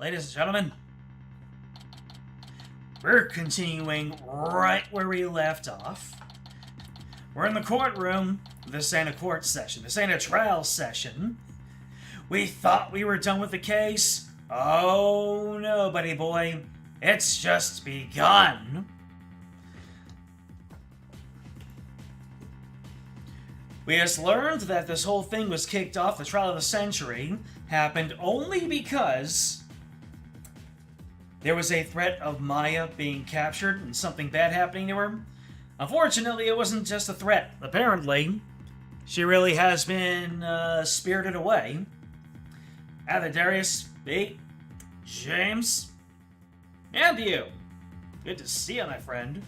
ladies and gentlemen, we're continuing right where we left off. We're in the courtroom. This ain't a court session. This ain't a trial session. We thought we were done with the case. Oh no, buddy boy. It's just begun. We just learned that this whole thing was kicked off, the trial of the century, happened only because there was a threat of Maya being captured and something bad happening to her. Unfortunately, it wasn't just a threat. Apparently, she really has been spirited away. Darius, B, James, and you. Good to see you, my friend.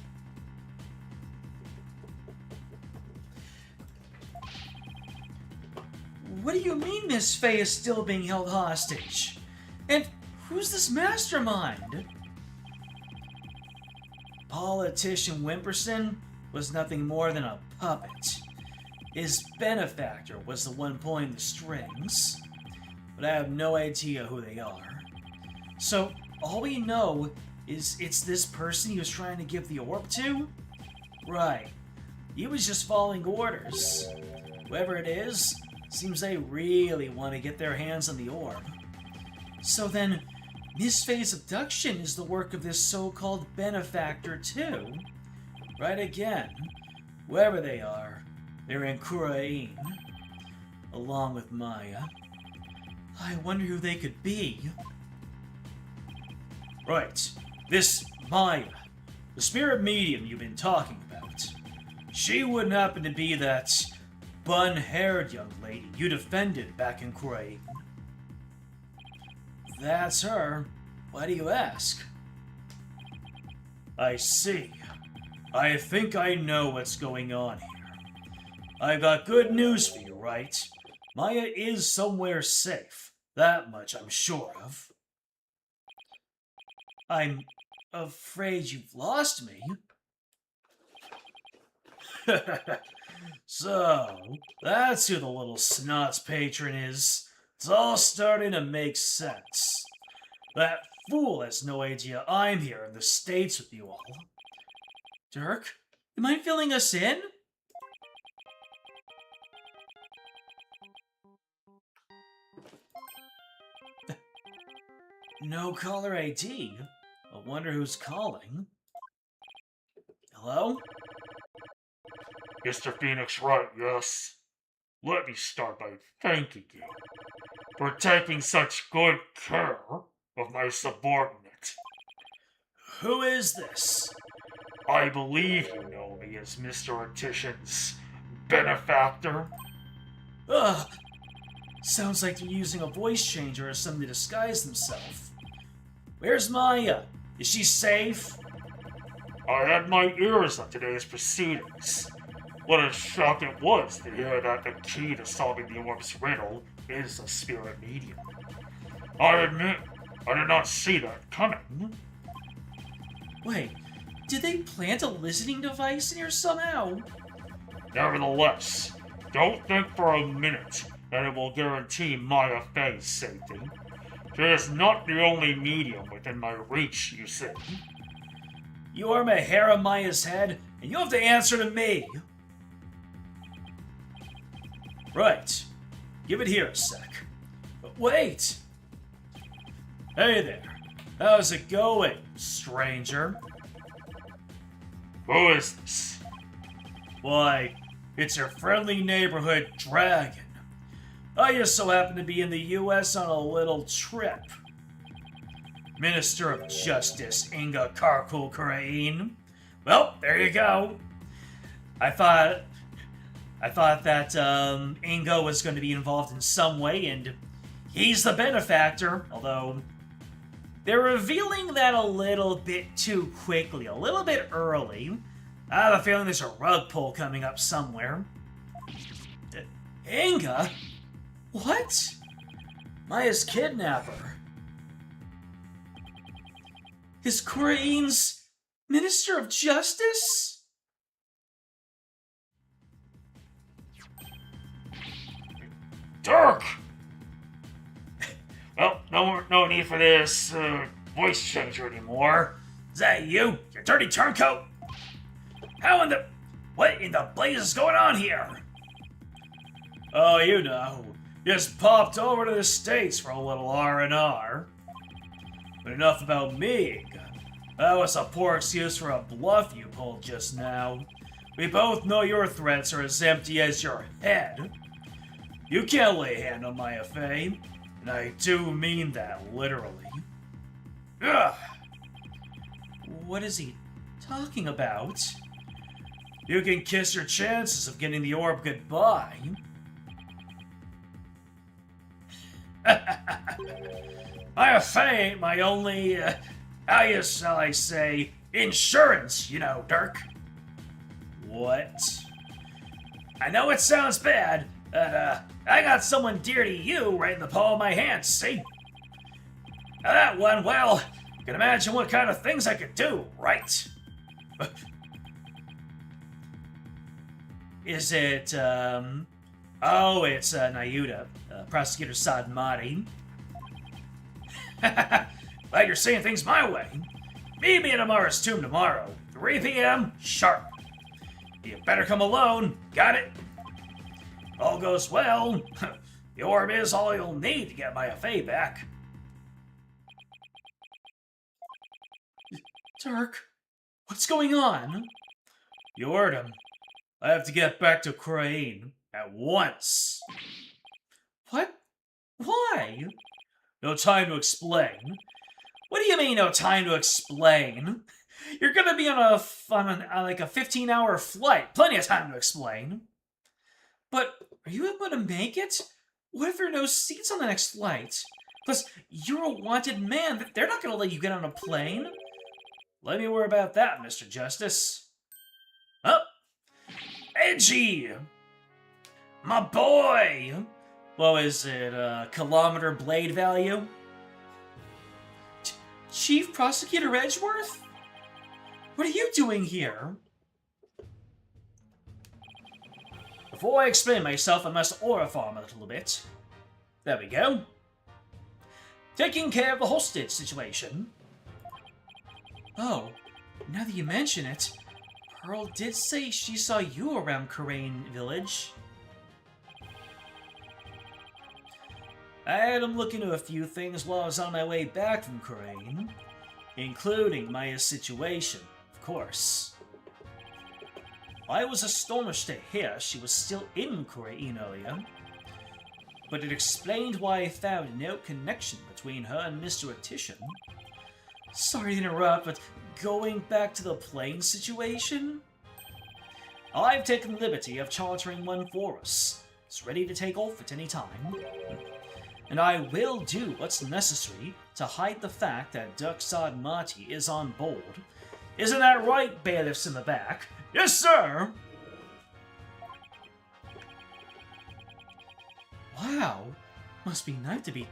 What do you mean Miss Faye is still being held hostage? And who's this mastermind? Politician Wimperson was nothing more than a puppet. His benefactor was the one pulling the strings, but I have no idea who they are. So all we know is it's this person he was trying to give the orb to? Right. He was just following orders. Whoever it is, seems they really want to get their hands on the orb. So then, Miss Faye's abduction is the work of this so-called benefactor too. Right again. Whoever they are, they're in Khura'in, along with Maya. I wonder who they could be. Right. This Maya, the spirit medium you've been talking about. She wouldn't happen to be that bun-haired young lady you defended back in Wright. That's her. Why do you ask? I see. I think I know what's going on here. I got good news for you, Wright. Maya is somewhere safe. That much I'm sure of. I'm afraid you've lost me. So, that's who the little snot's patron is. It's all starting to make sense. That fool has no idea I'm here in the States with you all. Dirk, you mind filling us in? No caller ID? I wonder who's calling. Hello? Mr. Phoenix Wright, yes. Let me start by thanking you for taking such good care of my subordinate. Who is this? I believe you know me as Mr. Attition's benefactor. Ugh. Sounds like they're using a voice changer or something to disguise themselves. Where's Maya? Is she safe? I had my ears on today's proceedings. What a shock it was to hear that the key to solving the orb's riddle is a spirit medium. I admit, I did not see that coming. Wait, did they plant a listening device in here somehow? Nevertheless, don't think for a minute that it will guarantee Maya Faye's safety. She is not the only medium within my reach, you see. You are my hair on Maya's head, and you have to answer to me. Right. Give it here a sec. But wait! Hey there. How's it going, stranger? Who is this? Why, it's your friendly neighborhood dragon. I just so happen to be in the U.S. on a little trip. Minister of Justice, Inga Khura'in. Well, there you go. I thought that Inga was going to be involved in some way, and he's the benefactor, although they're revealing that a little bit too quickly, a little bit early. I have a feeling there's a rug pull coming up somewhere. Inga? What? Maya's kidnapper. Is Khura'in's Minister of Justice? Dirk! Well, no need for this voice changer anymore. Is that you? You dirty turncoat? What in the blaze is going on here? Oh, you know. Just popped over to the States for a little R&R. But enough about me. That was a poor excuse for a bluff you pulled just now. We both know your threats are as empty as your head. You can't lay a hand on my affair, and I do mean that literally. Ugh. What is he talking about? You can kiss your chances of getting the orb goodbye. My affair ain't my only, how shall I say, insurance, you know, Dirk. What? I know it sounds bad, but I got someone dear to you right in the palm of my hand, see? Now that one, well, you can imagine what kind of things I could do, right? Is it, oh, it's Nayuda, Prosecutor Sadmati. Glad you're saying things my way. Meet me at Amara's tomb tomorrow, 3 p.m. sharp. You better come alone, got it? All goes well. The orb is all you'll need to get my affair back. Dirk, what's going on? You heard him. I have to get back to Khura'in at once. What? Why? No time to explain. What do you mean, no time to explain? You're gonna be on a 15-hour flight. Plenty of time to explain. But are you able to make it? What if there are no seats on the next flight? Plus, you're a wanted man. They're not gonna let you get on a plane. Let me worry about that, Mr. Justice. Oh! Edgy! My boy! What is it, kilometer blade value? Chief Prosecutor Edgeworth? What are you doing here? Before I explain myself, I must orify a little bit. There we go. Taking care of the hostage situation. Oh, now that you mention it, Pearl did say she saw you around Khura'in village. I had him look into a few things while I was on my way back from Khura'in, including Maya's situation, of course. I was astonished to hear she was still in Khura'in earlier, but it explained why I found no connection between her and Mr. Attition. Sorry to interrupt, but going back to the plane situation? I've taken the liberty of chartering one for us. It's ready to take off at any time. And I will do what's necessary to hide the fact that Duxad Marty is on board. Isn't that right, bailiffs in the back? Yes, sir! Wow. Must be nice to be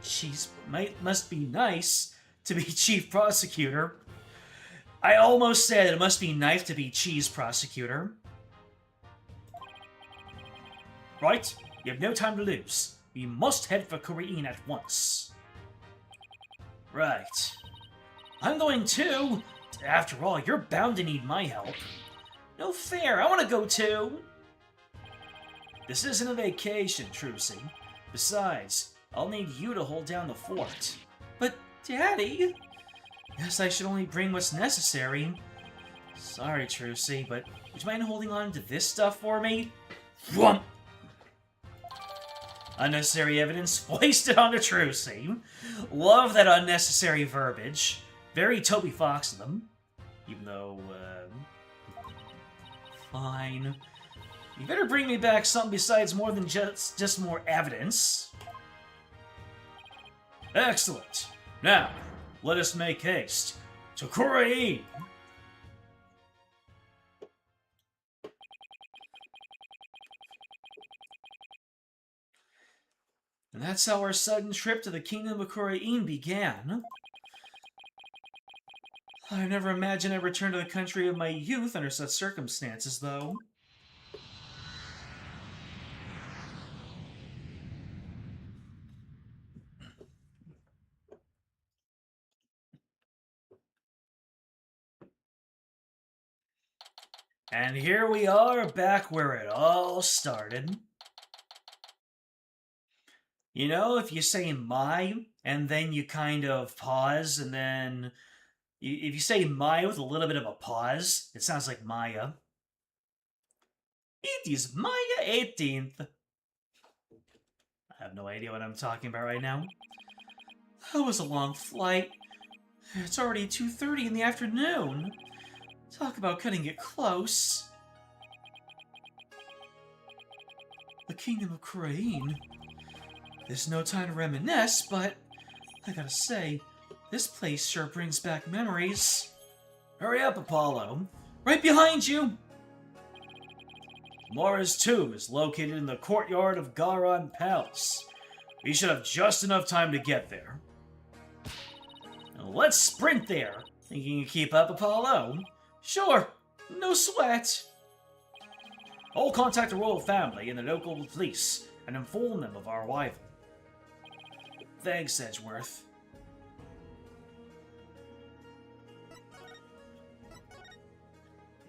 chief prosecutor. I almost said it must be nice to be cheese prosecutor. Right, you have no time to lose. We must head for Khura'in at once. Right. I'm going too. After all, you're bound to need my help. No fair, I want to go too. This isn't a vacation, Trucy. Besides, I'll need you to hold down the fort. But, Daddy... Guess I should only bring what's necessary. Sorry, Trucy, but would you mind holding on to this stuff for me? Whump! Unnecessary evidence foisted onto Trucy. Love that unnecessary verbiage. Very Toby Fox of them. Even though, fine. You better bring me back something besides more than just more evidence. Excellent. Now, let us make haste to Khura'in. And that's how our sudden trip to the Kingdom of Khura'in began. I never imagined I'd return to the country of my youth under such circumstances, though. And here we are back where it all started. You know, if you say my, and then you kind of pause, and then if you say my with a little bit of a pause, it sounds like Maya. It is Maya 18th. I have no idea what I'm talking about right now. That was a long flight. It's already 2:30 in the afternoon. Talk about cutting it close. The Kingdom of Khura'in. There's no time to reminisce, but I gotta say, this place sure brings back memories. Hurry up, Apollo. Right behind you! Mara's tomb is located in the courtyard of Khura'in Palace. We should have just enough time to get there. Now let's sprint there. Think you can keep up, Apollo? Sure, no sweat. I'll contact the royal family and the local police and inform them of our arrival. Thanks, Edgeworth.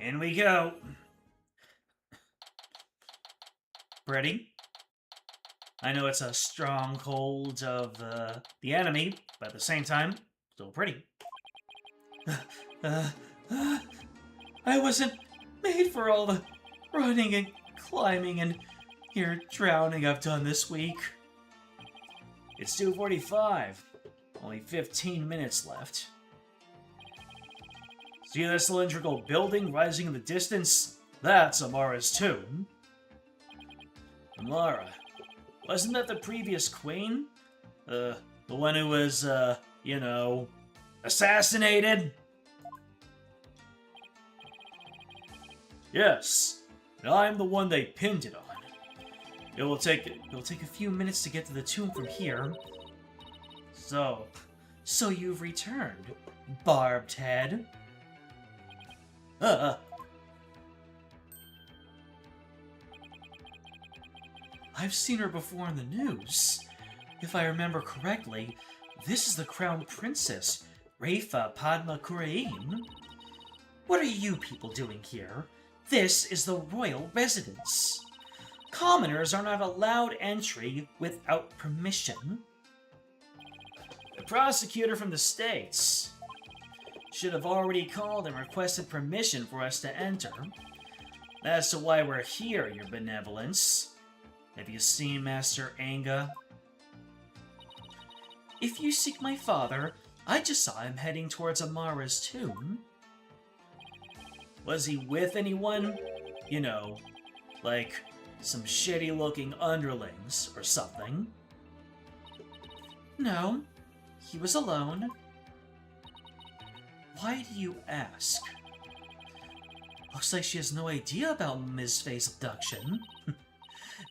In we go. Pretty. I know it's a stronghold of the enemy, but at the same time, still pretty. I wasn't made for all the running and climbing and here drowning I've done this week. It's 2:45. Only 15 minutes left. See that cylindrical building rising in the distance? That's Amara's tomb. Amara. Wasn't that the previous queen? The one who was, you know, assassinated? Yes, and I'm the one they pinned it on. It'll take a few minutes to get to the tomb from here. So you've returned, barbed head. I've seen her before in the news. If I remember correctly, this is the crown princess, Rafa Padma Khura'in. What are you people doing here? This is the royal residence. Commoners are not allowed entry without permission. The prosecutor from the States should have already called and requested permission for us to enter. As to why we're here, your benevolence. Have you seen Master Anga? If you seek my father, I just saw him heading towards Amara's tomb. Was he with anyone? You know, like some shitty-looking underlings or something? No, he was alone. Why do you ask? Looks like she has no idea about Ms. Faye's abduction.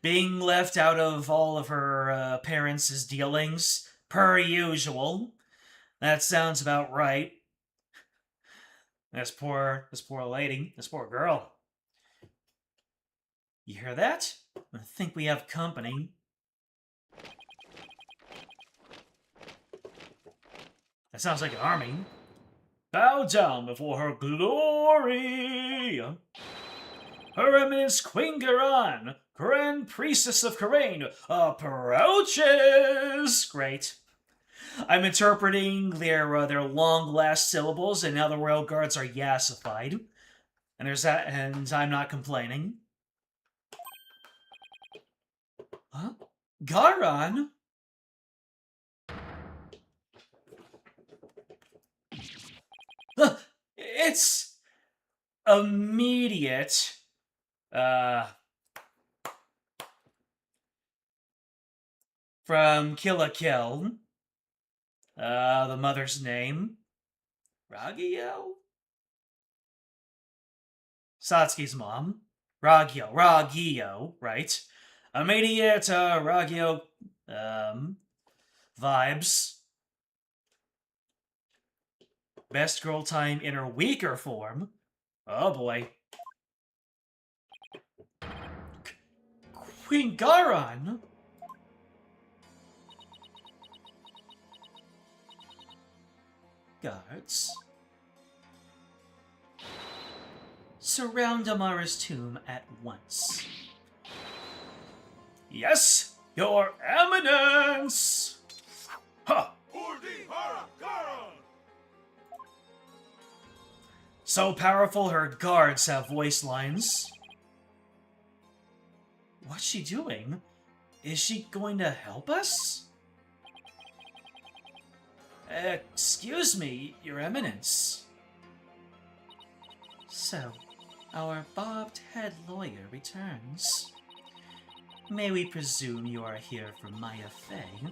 Being left out of all of her parents' dealings, per usual. That sounds about right. This poor lady, this poor girl. You hear that? I think we have company. That sounds like an army. Bow down before her glory! Her Eminence Queen Khura'in, Grand Priestess of Khura'in, approaches! Great. I'm interpreting their long last syllables, and now the royal guards are yassified. And there's that, and I'm not complaining. Huh? Garan? It's immediate. From Kill la Kill. The mother's name? Ragyo? Satsuki's mom. Ragyo, right? Immediate, Ragyo, vibes. Best girl time in her weaker form. Oh boy. Queen Garan? Guards. surround Amara's tomb at once. Yes, Your Eminence! Huh. So powerful her guards have voice lines. What's she doing? Is she going to help us? Excuse me, Your Eminence. So, our bobbed-head lawyer returns. May we presume you are here for Maya Fey,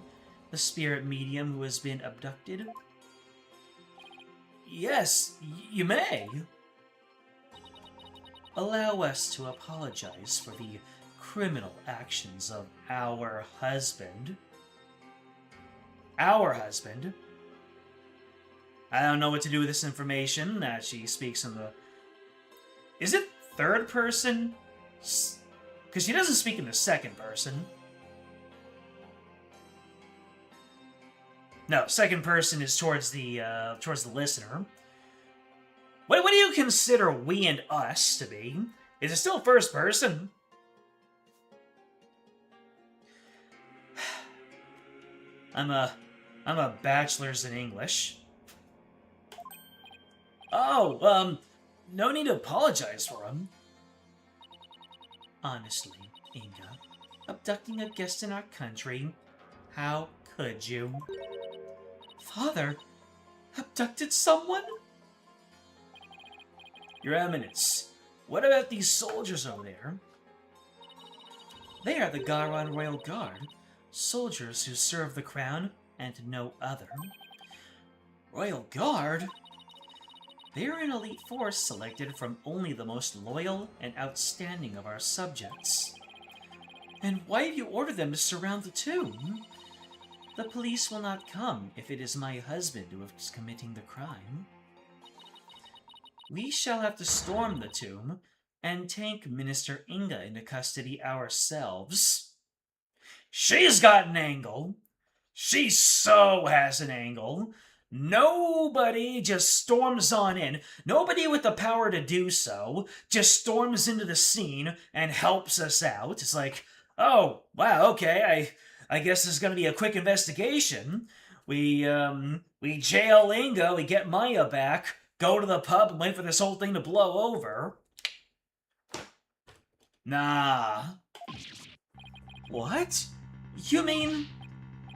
the spirit medium who has been abducted? Yes, you may. Allow us to apologize for the criminal actions of our husband. Our husband? I don't know what to do with this information that she speaks in the... Is it third person? Because she doesn't speak in the second person. No, second person is towards the listener. What do you consider we and us to be? Is it still first person? I'm a bachelor's in English. Oh, no need to apologize for him. Honestly, Inga, abducting a guest in our country, how could you? Father, abducted someone? Your Eminence, what about these soldiers over there? They are the Khura'in Royal Guard, soldiers who serve the crown and no other. Royal Guard? They are an elite force selected from only the most loyal and outstanding of our subjects. And why have you ordered them to surround the tomb? The police will not come if it is my husband who is committing the crime. We shall have to storm the tomb and take Minister Inga into custody ourselves. She's got an angle. She so has an angle. Nobody just storms on in. Nobody with the power to do so just storms into the scene and helps us out. It's like, oh, wow, okay, I guess this is going to be a quick investigation. We jail Inga, we get Maya back, go to the pub and wait for this whole thing to blow over. Nah. What? You mean...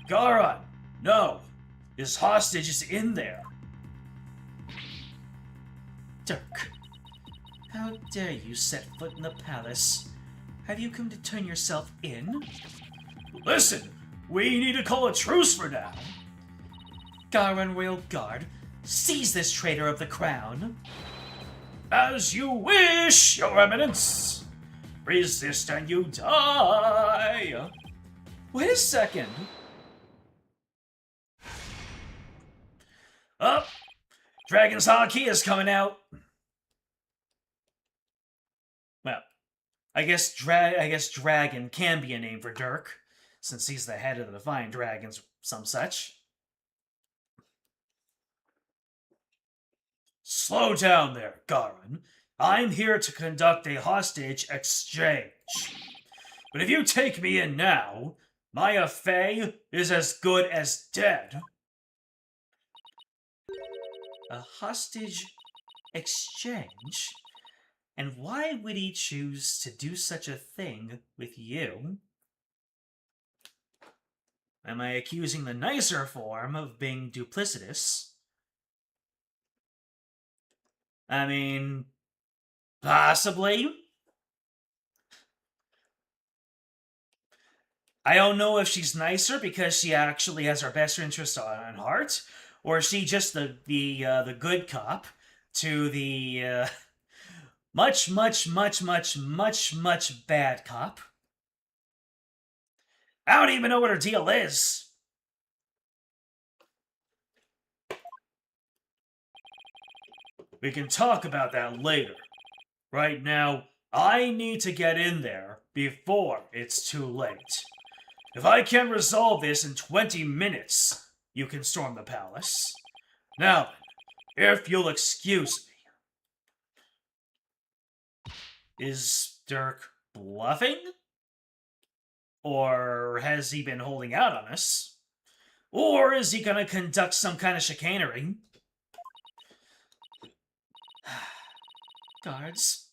Garan, no. His hostage is in there. Dirk, how dare you set foot in the palace? Have you come to turn yourself in? Listen, we need to call a truce for now. Khura'in Royal Guard, seize this traitor of the crown. As you wish, Your Eminence. Resist and you die. Wait a second. Oh, Dragon's Haki is coming out. Well, I guess Dragon can be a name for Dirk, since he's the head of the Defiant Dragons, some such. Slow down there, Garan. I'm here to conduct a hostage exchange. But if you take me in now, Maya Fey is as good as dead. A hostage exchange? And why would he choose to do such a thing with you? Am I accusing the nicer form of being duplicitous? I mean, possibly. I don't know if she's nicer because she actually has our best interest on heart, or is she just the good cop to the much bad cop? I don't even know what her deal is. We can talk about that later. Right now, I need to get in there before it's too late. If I can resolve this in 20 minutes, you can storm the palace. Now, if you'll excuse me. Is Dirk bluffing? Or has he been holding out on us? Or is he gonna conduct some kind of chicanery? Guards,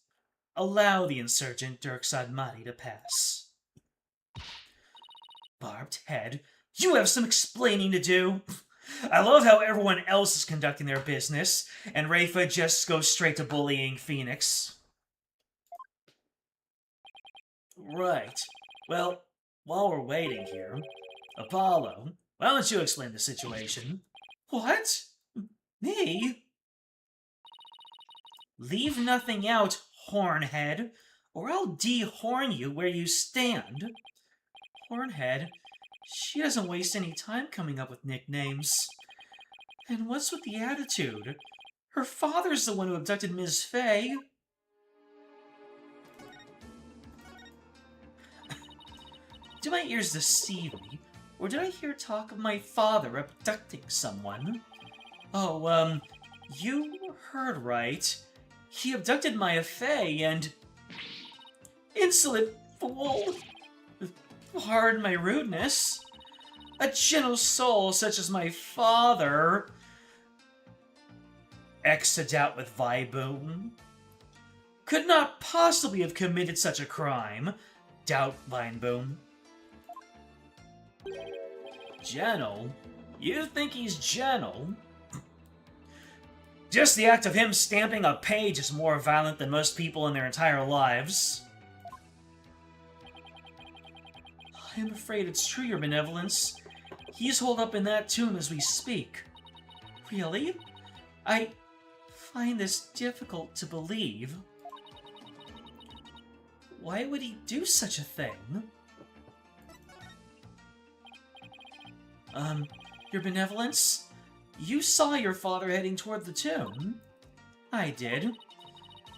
allow the insurgent Dirk Sadmati to pass. Barbed head, you have some explaining to do. I love how everyone else is conducting their business, and Rafa just goes straight to bullying Phoenix. Right. Well, while we're waiting here, Apollo, why don't you explain the situation? What? Me? Leave nothing out, Hornhead, or I'll dehorn you where you stand. Hornhead, she doesn't waste any time coming up with nicknames. And what's with the attitude? Her father's the one who abducted Ms. Fay. Do my ears deceive me, or did I hear talk of my father abducting someone? Oh, you heard right. He abducted Maya Fey and... Insolent fool! Pardon my rudeness. A gentle soul such as my father... Exit out with Viboom. Could not possibly have committed such a crime. Doubt Vineboom. Gentle? You think he's gentle? Just the act of him stamping a page is more violent than most people in their entire lives. I'm afraid it's true, Your Benevolence. He's holed up in that tomb as we speak. Really? I find this difficult to believe. Why would he do such a thing? Your Benevolence? You saw your father heading toward the tomb? I did.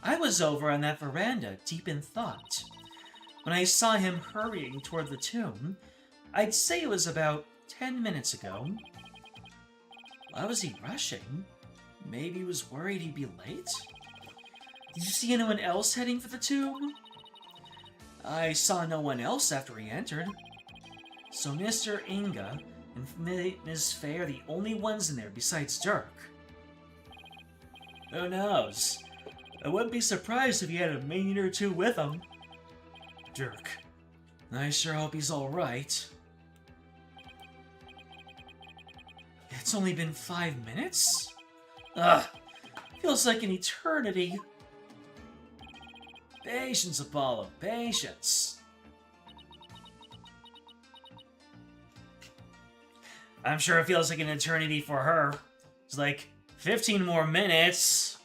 I was over on that veranda, deep in thought. When I saw him hurrying toward the tomb, I'd say it was about 10 minutes ago. Why was he rushing? Maybe he was worried he'd be late? Did you see anyone else heading for the tomb? I saw no one else after he entered. So Mr. Inga and Ms. Fay are the only ones in there besides Dirk. Who knows? I wouldn't be surprised if he had a minion or two with him. Dirk. I sure hope he's alright. It's only been 5 minutes? Ugh, feels like an eternity. Patience, Apollo, patience. I'm sure it feels like an eternity for her. It's like 15 more minutes.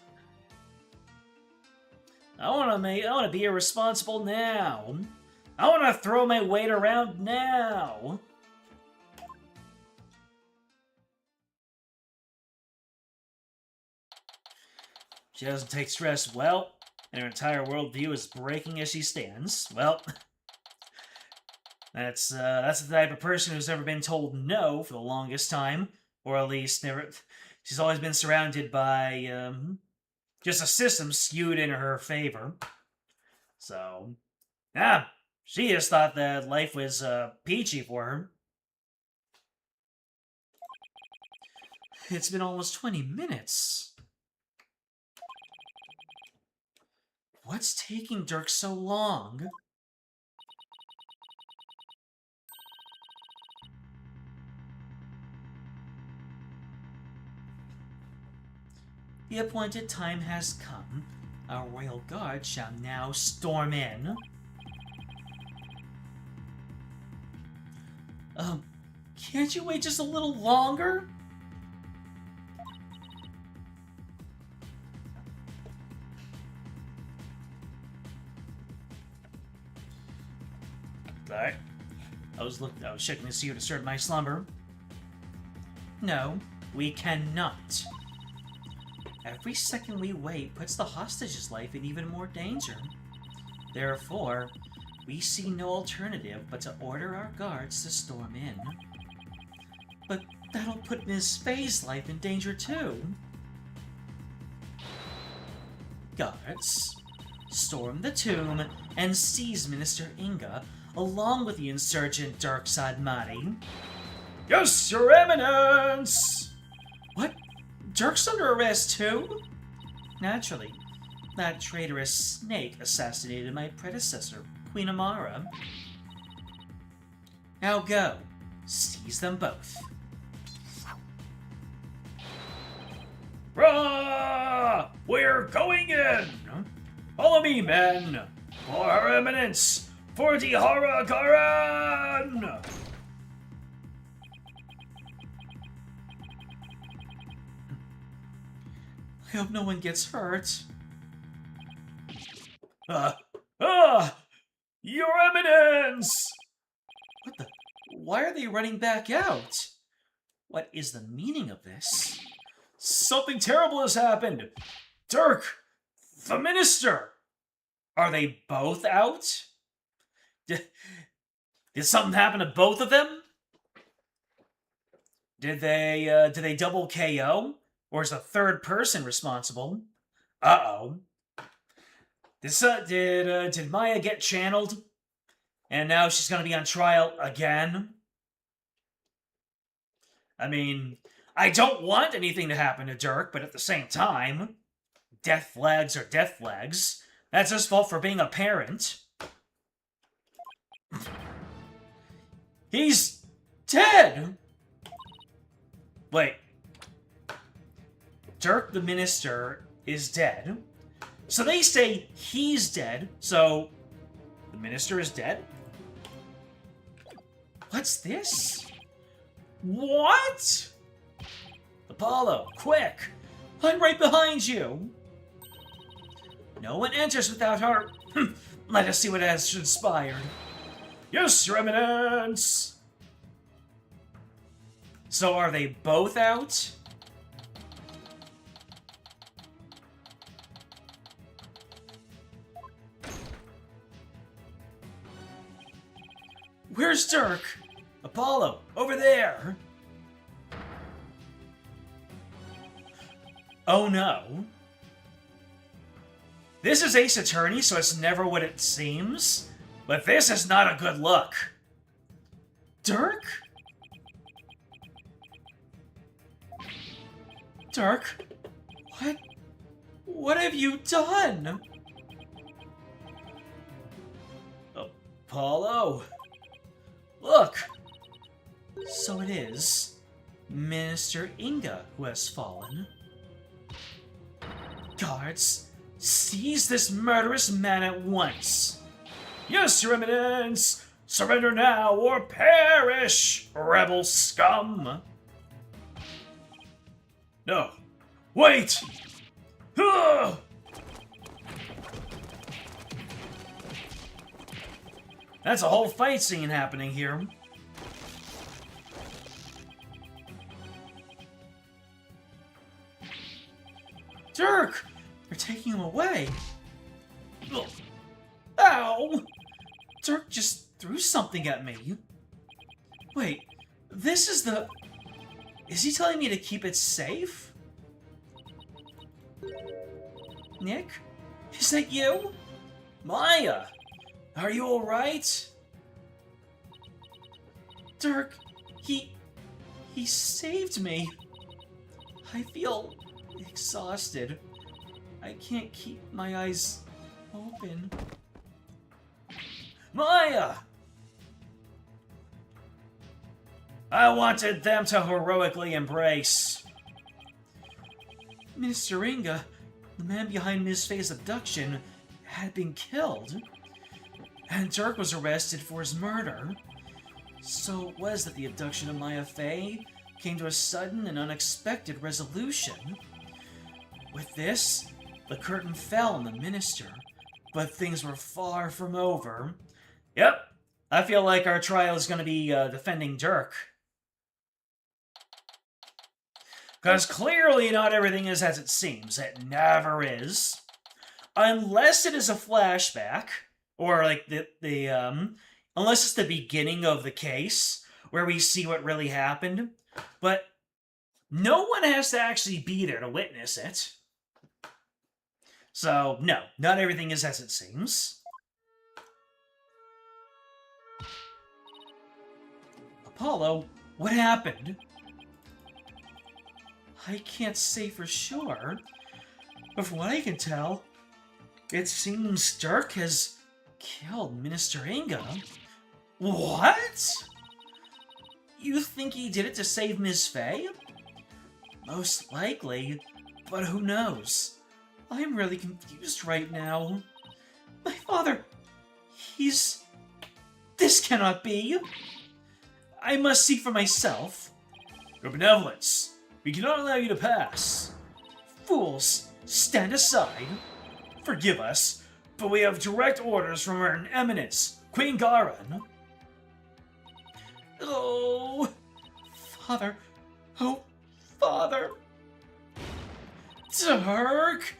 I want to be irresponsible now. I want to throw my weight around now. She doesn't take stress well, and her entire worldview is breaking as she stands. Well, that's the type of person who's never been told no for the longest time, or at least never. She's always been surrounded by just a system skewed in her favor. So, yeah, she just thought that life was peachy for her. It's been almost 20 minutes. What's taking Dirk so long? The appointed time has come. Our royal guard shall now storm in. Can't you wait just a little longer? Alright. I was checking to see who disturbed my slumber. No, we cannot. Every second we wait puts the hostage's life in even more danger. Therefore, we see no alternative but to order our guards to storm in. But that'll put Ms. Fay's life in danger too. Guards, storm the tomb and seize Minister Inga, along with the insurgent Dark Sadmati. Yes, Your Eminence! What? Dirk's under arrest too? Naturally. That traitorous snake assassinated my predecessor, Queen Amara. Now go. Seize them both. Rah! We're going in! Follow me, men! For Her Eminence! For the Khura'in! I hope no one gets hurt. Your Eminence! What the? Why are they running back out? What is the meaning of this? Something terrible has happened! Dirk! The Minister! Are they both out? Did something happen to both of them? Did they double KO? Or is a third person responsible? Uh-oh. Did Maya get channeled? And now she's gonna be on trial again? I mean, I don't want anything to happen to Dirk, but at the same time, death flags are death flags. That's his fault for being a parent. He's dead! Wait. Dirk the Minister is dead. So they say he's dead, so the Minister is dead? What's this? What? Apollo, quick! I'm right behind you! No one enters without her. Let us see what has transpired. Yes, Your Eminence! So are they both out? Where's Dirk? Apollo, over there! Oh no. This is Ace Attorney, so it's never what it seems. But this is not a good look. Dirk? Dirk? What? What have you done? Apollo? Look! So it is Minister Inga who has fallen. Guards, seize this murderous man at once. Yes, Your Eminence! Surrender now or perish, rebel scum! No. Wait! Ugh! That's a whole fight scene happening here. Dirk! They're taking him away. Ugh. Ow! Dirk just threw something at me. Wait, this is the... Is he telling me to keep it safe? Nick? Is that you? Maya! Are you alright? Dirk, he saved me. I feel exhausted. I can't keep my eyes open. Maya! I wanted them to heroically embrace. Minister Inga, the man behind Ms. Faye's abduction, had been killed. And Dirk was arrested for his murder. So it was that the abduction of Maya Faye came to a sudden and unexpected resolution. With this, the curtain fell on the minister, but things were far from over. Yep, I feel like our trial is going to be defending Dirk. Because clearly not everything is as it seems. It never is. Unless it is a flashback, or like unless it's the beginning of the case, where we see what really happened. But no one has to actually be there to witness it. So, no, not everything is as it seems. Apollo, what happened? I can't say for sure, but from what I can tell, it seems Dirk has killed Minister Inga. What? You think he did it to save Miss Faye? Most likely, but who knows? I'm really confused right now. My father, this cannot be. I must see for myself. Your benevolence, we cannot allow you to pass. Fools, stand aside. Forgive us, but we have direct orders from Her Eminence, Queen Khura'in. Oh, Father. Oh, Father. Dirk,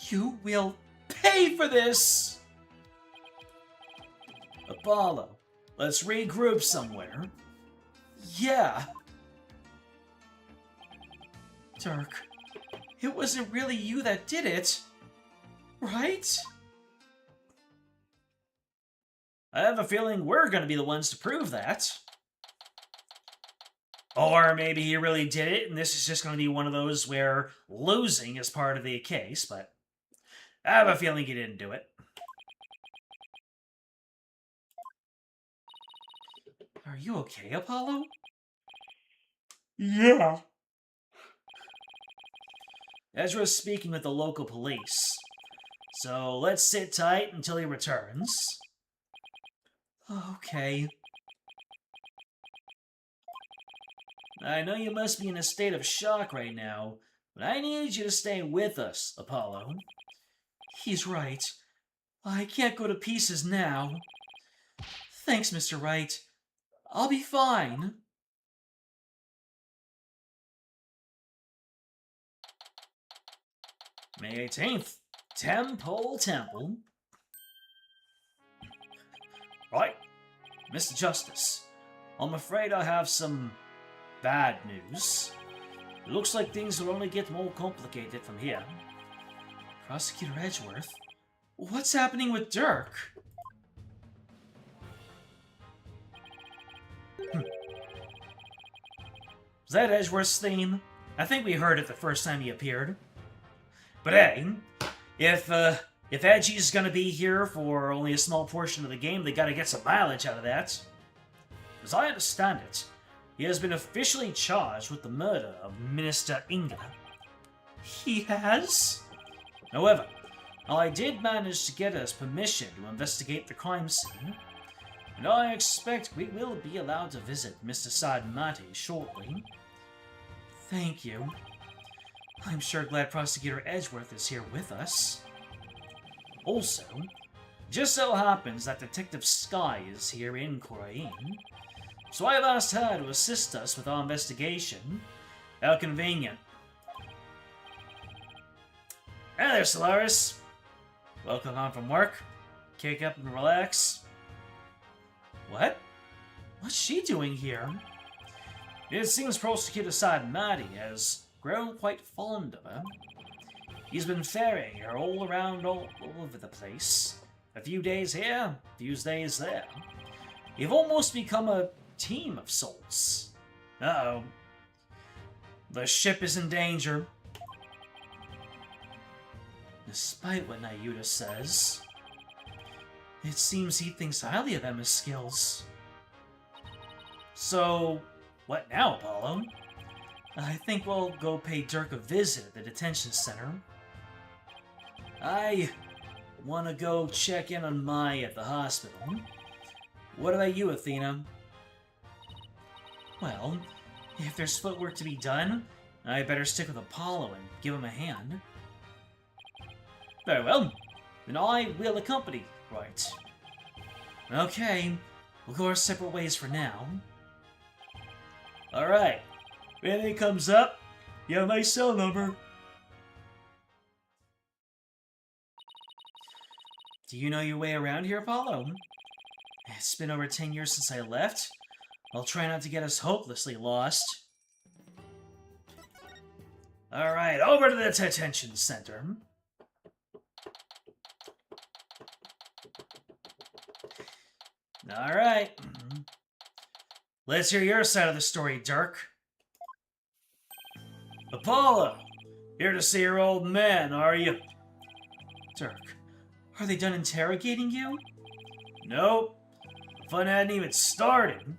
you will pay for this. Apollo, let's regroup somewhere. Yeah. Dirk, it wasn't really you that did it, right? I have a feeling we're going to be the ones to prove that. Or maybe he really did it, and this is just going to be one of those where losing is part of the case, but I have a feeling he didn't do it. Are you okay, Apollo? Yeah. Ezra's speaking with the local police, so let's sit tight until he returns. Okay. I know you must be in a state of shock right now, but I need you to stay with us, Apollo. He's right. I can't go to pieces now. Thanks, Mr. Wright. I'll be fine. May 18th, Temple. Right, Mr. Justice, I'm afraid I have some bad news. It looks like things will only get more complicated from here. Prosecutor Edgeworth? What's happening with Dirk? Is that Edgeworth's theme? I think we heard it the first time he appeared. But hey, if Edgy's gonna be here for only a small portion of the game, they gotta get some mileage out of that. As I understand it, he has been officially charged with the murder of Minister Inga. He has? However, I did manage to get us permission to investigate the crime scene, and I expect we will be allowed to visit Mr. Sadmati shortly. Thank you. I'm sure glad Prosecutor Edgeworth is here with us. Also, just so happens that Detective Sky is here in Khura'in, so I have asked her to assist us with our investigation. How convenient. Hey there, Solaris. Welcome home from work. Kick up and relax. What? What's she doing here? It seems Prosecutor Sadmati has grown quite fond of her. He's been ferrying her all around all over the place. A few days here, a few days there. You've almost become a team of sorts. Uh-oh. The ship is in danger. Despite what Nayuta says, it seems he thinks highly of Emma's skills. So, what now, Apollo? I think we'll go pay Dirk a visit at the detention center. I want to go check in on Mai at the hospital. What about you, Athena? Well, if there's footwork to be done, I better stick with Apollo and give him a hand. Very well. Then I will accompany, Wright. Okay, we'll go our separate ways for now. Alright. If anything comes up, you have my cell number. Do you know your way around here, Apollo? It's been over 10 years since I left. I'll try not to get us hopelessly lost. Alright, over to the detention center. Alright. Let's hear your side of the story, Dirk. Apollo! Here to see your old man, are you? Dirk, are they done interrogating you? Nope. The fun hadn't even started.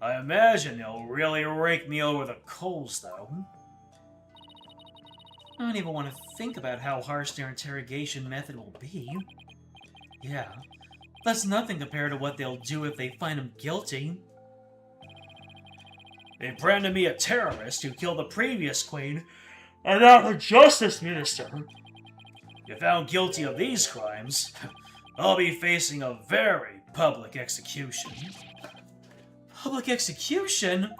I imagine they'll really rake me over the coals, though. I don't even want to think about how harsh their interrogation method will be. Yeah, that's nothing compared to what they'll do if they find him guilty. They branded me a terrorist who killed the previous queen, and now the justice minister. If found guilty of these crimes, I'll be facing a very public execution. Public execution?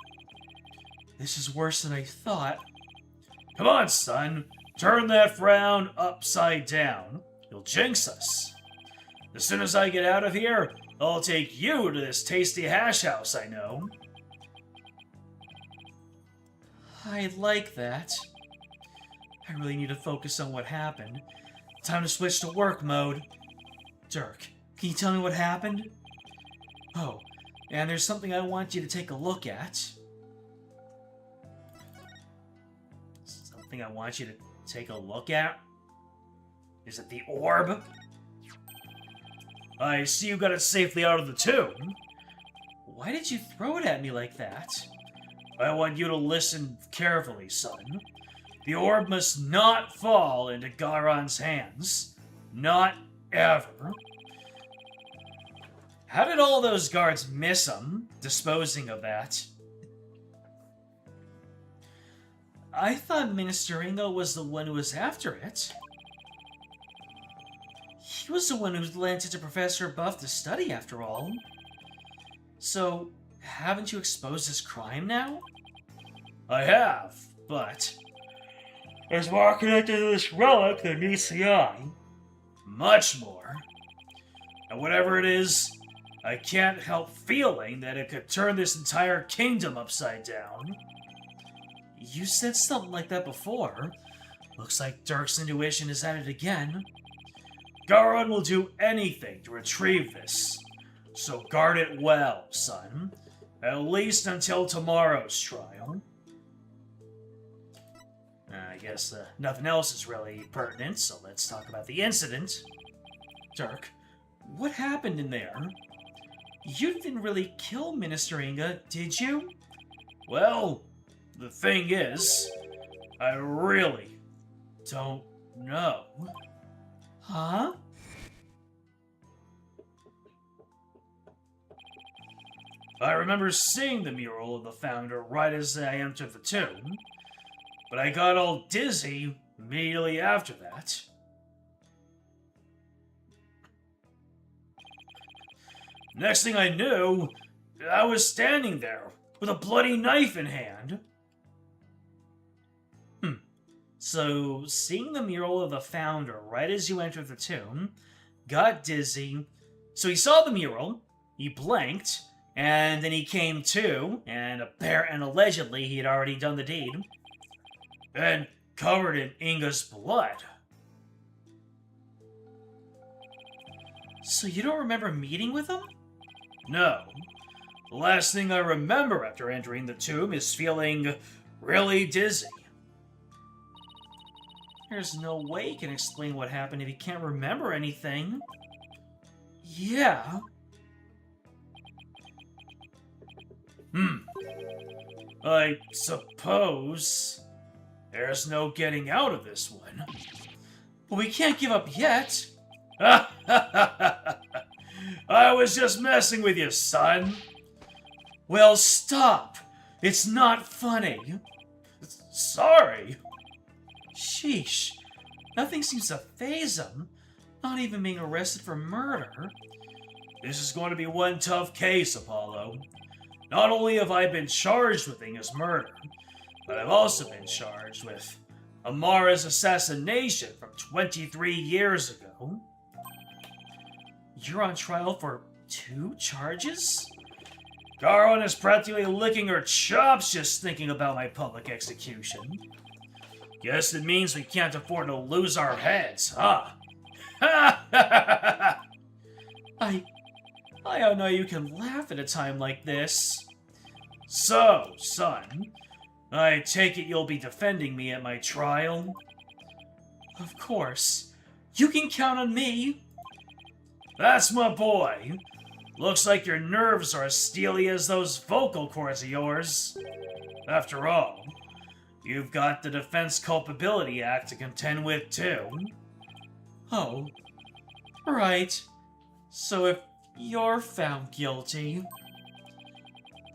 This is worse than I thought. Come on, son. Turn that frown upside down. You'll jinx us. As soon as I get out of here, I'll take you to this tasty hash house I know. I like that. I really need to focus on what happened. Time to switch to work mode. Dirk, can you tell me what happened? Oh, and there's something I want you to take a look at. Something I want you to take a look at? Is it the orb? I see you got it safely out of the tomb. Why did you throw it at me like that? I want you to listen carefully, son. The orb must not fall into Garon's hands. Not ever. How did all those guards miss him, disposing of that? I thought Minister Ingo was the one who was after it. He was the one who lent it to Professor Buff to study, after all. So, haven't you exposed this crime now? I have, but there's more connected to this relic than meets the eye. Much more. And whatever it is, I can't help feeling that it could turn this entire kingdom upside down. You said something like that before. Looks like Dirk's intuition is at it again. Garon will do anything to retrieve this. So guard it well, son. At least until tomorrow's trial. I guess nothing else is really pertinent, so let's talk about the incident. Dirk, what happened in there? You didn't really kill Minister Inga, did you? Well, the thing is, I really don't know. Huh? I remember seeing the mural of the founder right as I entered the tomb, but I got all dizzy immediately after that. Next thing I knew, I was standing there with a bloody knife in hand. So, seeing the mural of the founder right as you entered the tomb, got dizzy, so he saw the mural, he blinked, and then he came to, and allegedly he had already done the deed, and covered in Inga's blood. So you don't remember meeting with him? No. The last thing I remember after entering the tomb is feeling really dizzy. There's no way he can explain what happened if he can't remember anything. Yeah. I suppose there's no getting out of this one. But we can't give up yet. I was just messing with you, son. Well, stop. It's not funny. Sorry. Sheesh. Nothing seems to faze him. Not even being arrested for murder. This is going to be one tough case, Apollo. Not only have I been charged with Inga's murder, but I've also been charged with Amara's assassination from 23 years ago. You're on trial for 2 charges? Garon is practically licking her chops just thinking about my public execution. Guess it means we can't afford to lose our heads, huh? I I don't know you can laugh at a time like this. So, son, I take it you'll be defending me at my trial? Of course. You can count on me. That's my boy. Looks like your nerves are as steely as those vocal cords of yours. After all, you've got the Defense Culpability Act to contend with, too. Oh, right. So if you're found guilty,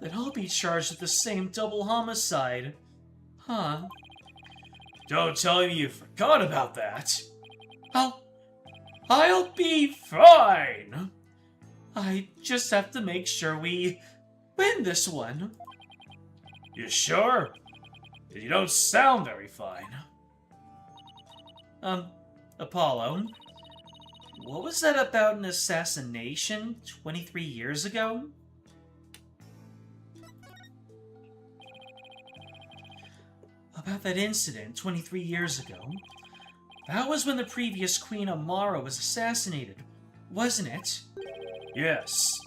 then I'll be charged with the same double homicide. Huh? Don't tell me you forgot about that. I'll be fine. I just have to make sure we win this one. You sure? You don't sound very fine. Apollo, what was that about an assassination 23 years ago? About that incident 23 years ago. That was when the previous Queen Amara was assassinated, wasn't it? Yes.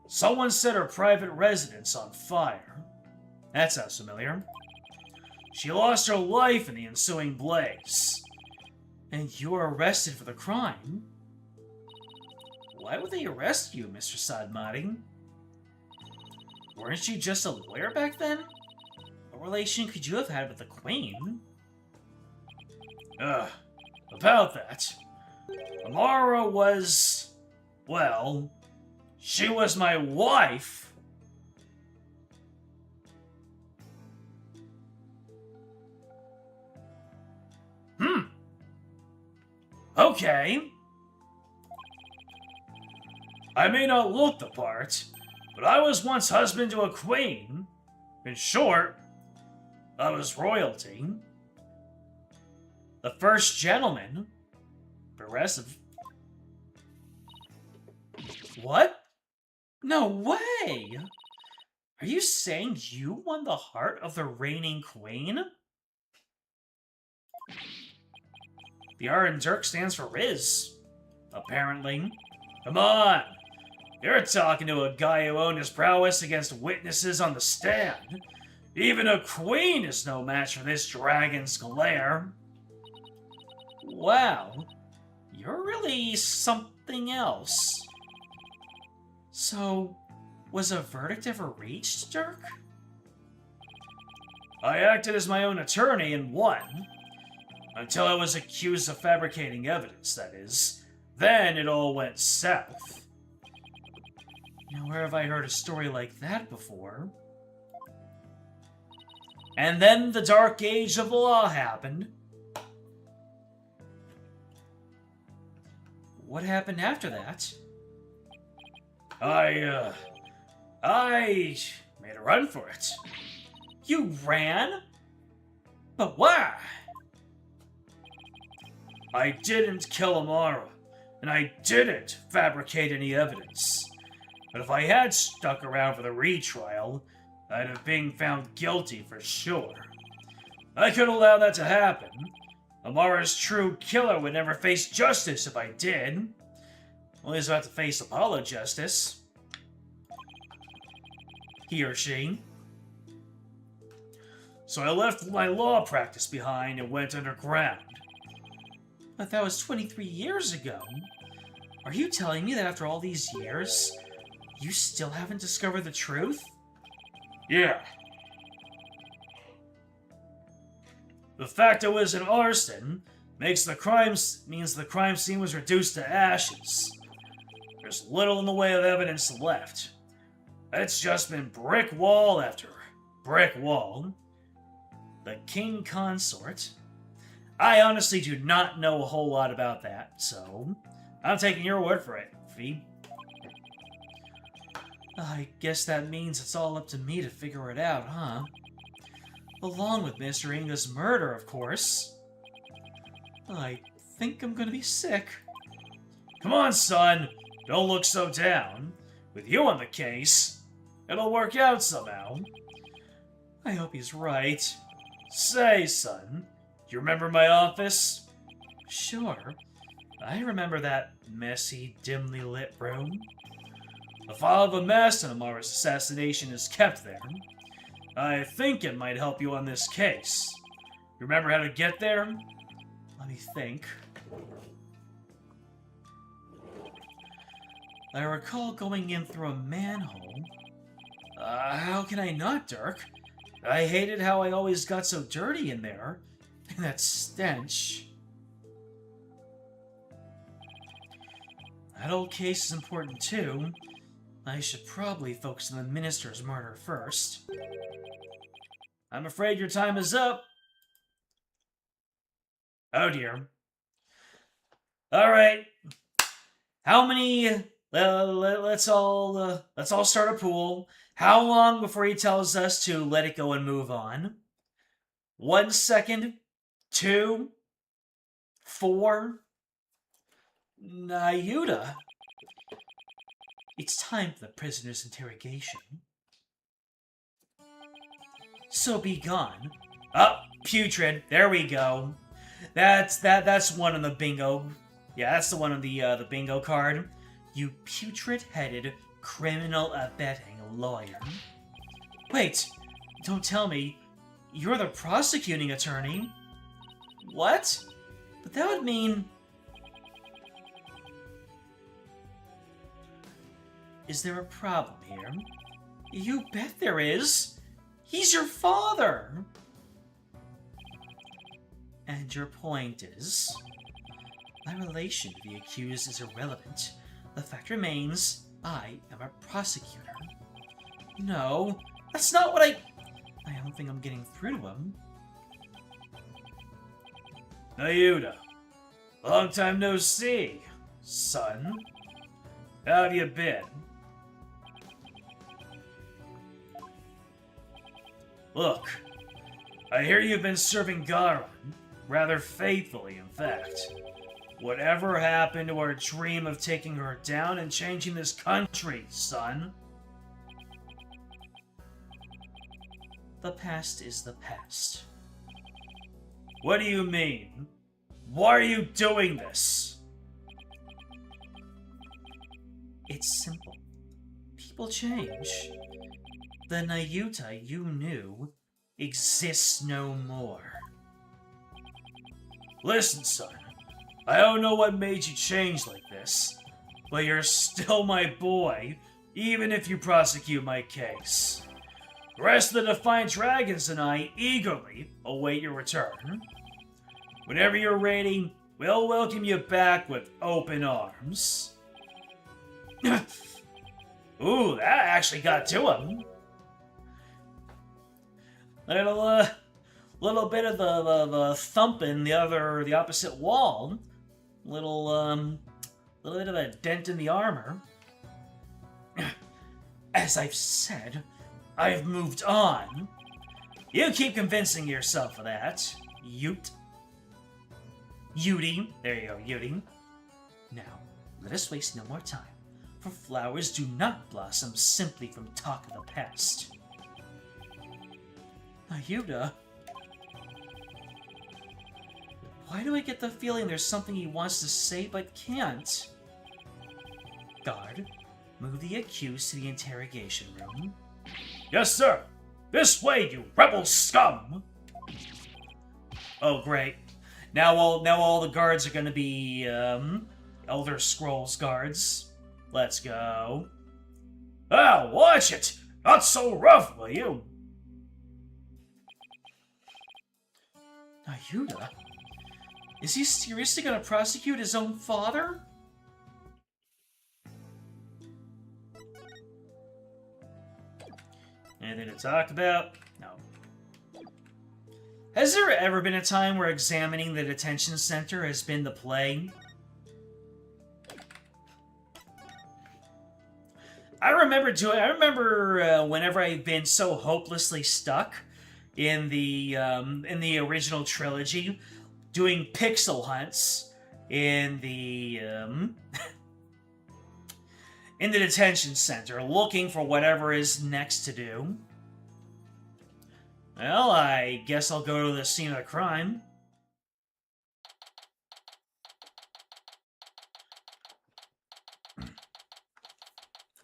Someone set her private residence on fire. That sounds familiar. She lost her life in the ensuing blaze. And you were arrested for the crime? Why would they arrest you, Mr. Sadmati? Weren't you just a lawyer back then? What relation could you have had with the Queen? About that. Amara was... well... she was my wife. Okay. I may not look the part, but I was once husband to a queen. In short, I was royalty. The first gentleman. Progressive. What? No way! Are you saying you won the heart of the reigning queen? The R in Dirk stands for Riz, apparently. Come on! You're talking to a guy who owned his prowess against witnesses on the stand. Even a queen is no match for this dragon's glare. Wow, you're really something else. So, was a verdict ever reached, Dirk? I acted as my own attorney and won. Until I was accused of fabricating evidence, that is. Then it all went south. Now, where have I heard a story like that before? And then the dark age of the law happened. What happened after that? I made a run for it. You ran? But why? I didn't kill Amara, and I didn't fabricate any evidence. But if I had stuck around for the retrial, I'd have been found guilty for sure. I couldn't allow that to happen. Amara's true killer would never face justice if I did. Well, he's about to face Apollo justice. He or she. So I left my law practice behind and went underground. But that was 23 years ago. Are you telling me that after all these years, you still haven't discovered the truth? Yeah. The fact it was an arson means the crime scene was reduced to ashes. There's little in the way of evidence left. It's just been brick wall after brick wall. The king consort. I honestly do not know a whole lot about that, so I'm taking your word for it, Fee. I guess that means it's all up to me to figure it out, huh? Along with Mr. Inga's murder, of course. I think I'm gonna be sick. Come on, son. Don't look so down. With you on the case, it'll work out somehow. I hope he's right. Say, son, you remember my office? Sure. I remember that messy, dimly lit room. The file of a mass and Amara's assassination is kept there. I think it might help you on this case. Remember how to get there? Let me think. I recall going in through a manhole. How can I not, Dirk? I hated how I always got so dirty in there. And that stench. That old case is important too. I should probably focus on the minister's murder first. I'm afraid your time is up. Oh dear. Alright. How many... let's all start a pool. How long before he tells us to let it go and move on? 1 second. 2. 4. Nayuta. It's time for the prisoner's interrogation. So be gone. Oh, putrid. There we go. That's one on the bingo. Yeah, that's the one on the bingo card. You putrid-headed criminal abetting lawyer. Wait, don't tell me you're the prosecuting attorney. What? But that would mean... Is there a problem here? You bet there is. He's your father. And your point is? My relation to the accused is irrelevant. The fact remains, I am a prosecutor. No, that's not what I don't think I'm getting through to him. Nayuta, long time no see, son. How have you been? Look, I hear you've been serving Khura'in, rather faithfully, in fact. Whatever happened to our dream of taking her down and changing this country, son? The past is the past. What do you mean? Why are you doing this? It's simple. People change. The Nayuta you knew exists no more. Listen, son. I don't know what made you change like this, but you're still my boy, even if you prosecute my case. The rest of the Defiant Dragons and I eagerly await your return. Whenever you're ready, we'll welcome you back with open arms. Ooh, that actually got to him. Little bit of the thumping the opposite wall. Little bit of a dent in the armor. As I've said, I've moved on. You keep convincing yourself of that, Ute. Yuti. There you go, Yuti. Now, let us waste no more time, for flowers do not blossom simply from talk of the past. Nayuta? Why do I get the feeling there's something he wants to say but can't? Guard, move the accused to the interrogation room. Yes, sir! This way, you rebel scum! Oh, great. Now all the guards are gonna be, Elder Scrolls guards. Let's go. Ah, watch it! Not so rough, will you? Nayuta? Is he seriously gonna prosecute his own father? Anything to talk about? No. Has there ever been a time where examining the detention center has been the play? I remember whenever I've been so hopelessly stuck in the original trilogy, doing pixel hunts in the in the detention center, looking for whatever is next to do. Well, I guess I'll go to the scene of the crime.